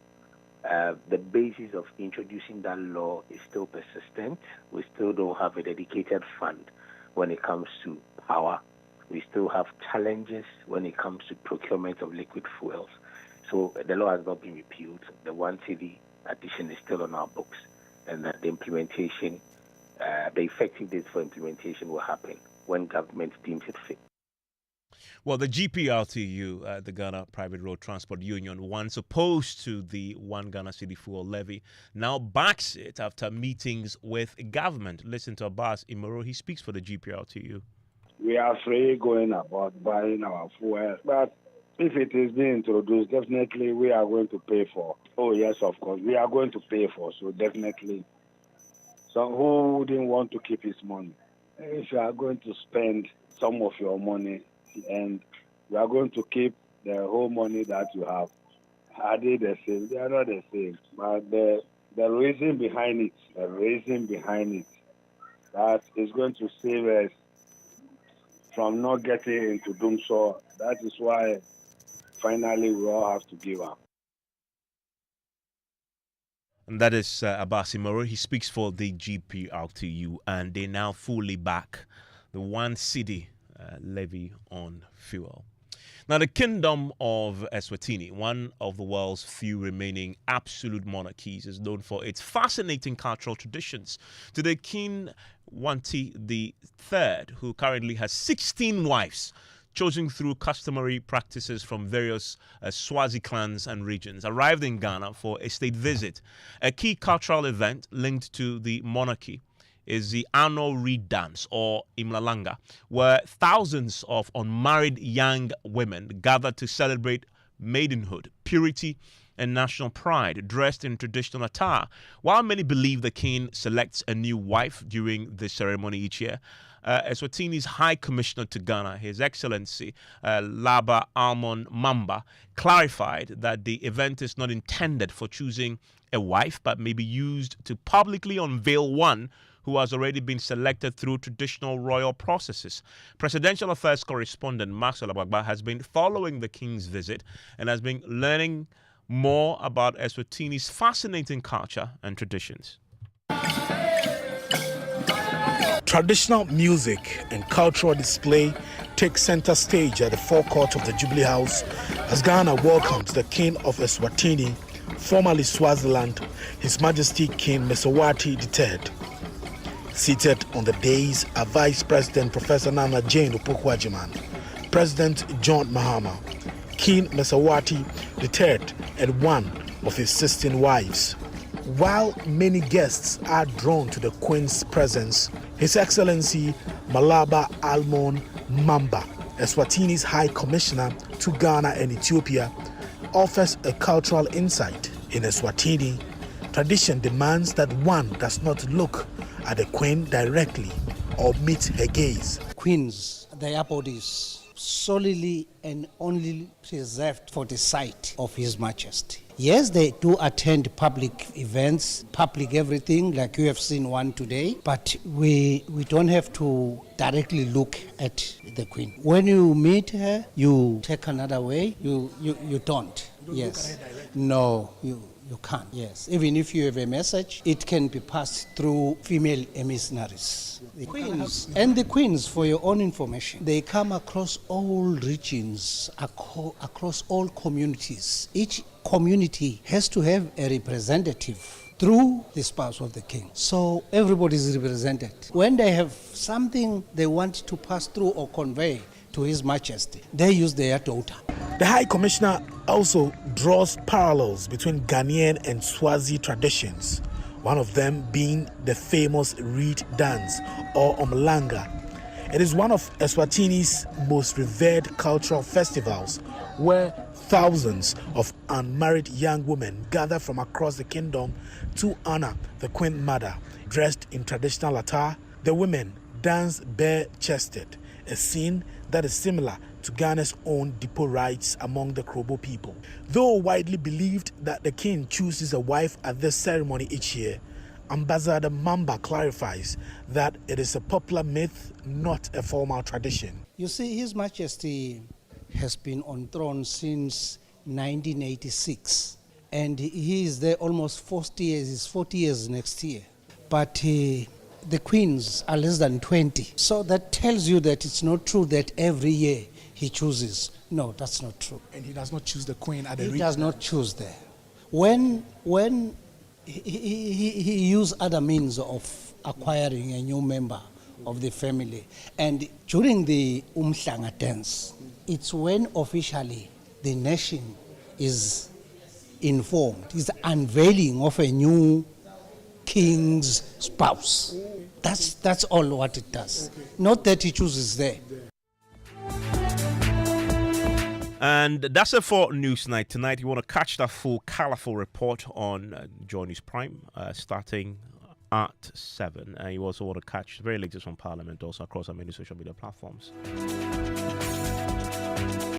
The basis of introducing that law is still persistent. We still don't have a dedicated fund when it comes to power. We still have challenges when it comes to procurement of liquid fuels. So the law has not been repealed. The 1 cedi addition is still on our books, and that the implementation, the effective date for implementation will happen when government deems it fit. Well, the GPRTU, the Ghana Private Road Transport Union, once opposed to the One Ghana City Fuel Levy, now backs it after meetings with government. Listen to Abbas Imoro. He speaks for the GPRTU. We are free going about buying our fuel, but if it is being introduced, definitely we are going to pay for. Oh, yes, of course, we are going to pay for, so definitely. So who wouldn't want to keep his money? If you are going to spend some of your money and you are going to keep the whole money that you have, are they the same? They are not the same. But the reason behind it, that is going to save us from not getting into doomsday. That is why finally we all have to give up. And that is Abbas Imoro. He speaks for the GPRTU, and they now fully back the 1 cedi levy on fuel. Now, the Kingdom of Eswatini, one of the world's few remaining absolute monarchies, is known for its fascinating cultural traditions. Today, King Wanti III, who currently has 16 wives, chosen through customary practices from various Swazi clans and regions, arrived in Ghana for a state visit. A key cultural event linked to the monarchy is the annual Reed Dance, or Imlalanga, where thousands of unmarried young women gather to celebrate maidenhood, purity, and national pride, dressed in traditional attire. While many believe the king selects a new wife during the ceremony each year, Eswatini's High Commissioner to Ghana, His Excellency Laba Almon Mamba, clarified that the event is not intended for choosing a wife, but may be used to publicly unveil one who has already been selected through traditional royal processes. Presidential Affairs correspondent Maxwell Abagba has been following the king's visit and has been learning more about Eswatini's fascinating culture and traditions. Traditional music and cultural display take center stage at the forecourt of the Jubilee House as Ghana welcomes the King of Eswatini, formerly Swaziland, His Majesty King Mensah III. Seated on the dais are Vice President Professor Nana Jane Opoku-Agyeman, President John Mahama, King Mensah III, and one of his 16 wives. While many guests are drawn to the Queen's presence, His Excellency Malaba Almon Mamba, Eswatini's High Commissioner to Ghana and Ethiopia, offers a cultural insight. In Eswatini, tradition demands that one does not look at the Queen directly or meet her gaze. Queens, their bodies solely and only preserved for the sight of His Majesty. Yes, they do attend public events, public everything, like you have seen one today, but we don't have to directly look at the Queen. When you meet her, you take another way, you don't. Yes. No, you can't. Yes. Even if you have a message, it can be passed through female emissaries. The queens and the queens, for your own information, they come across all regions, across all communities. Each community has to have a representative through the spouse of the king. So everybody is represented. When they have something they want to pass through or convey to His Majesty, they use their daughter. The High Commissioner also draws parallels between Ghanaian and Swazi traditions, one of them being the famous Reed Dance, or Umhlanga. It is one of Eswatini's most revered cultural festivals, where thousands of unmarried young women gather from across the kingdom to honor the Queen Mother. Dressed in traditional attire, the women dance bare-chested, a scene that is similar to Ghana's own depot rites among the Krobo people. Though widely believed that the king chooses a wife at this ceremony each year, Ambassador Mamba clarifies that it is a popular myth, not a formal tradition. You see, His Majesty has been on throne since 1986, and he is there almost 40 years. It's 40 years next year. But the queens are less than 20. So that tells you that it's not true that every year he chooses. No, that's not true. And he does not choose the queen at the He does not choose there. When he used other means of acquiring a new member of the family. And during the Umhlanga dance, it's when officially the nation is informed, is unveiling of a new king's spouse. That's all what it does. Not that he chooses there. And that's it for Newsnight tonight. You want to catch that full, colourful report on Joy News Prime starting at 7. And you also want to catch the very latest from Parliament also across our many social media platforms.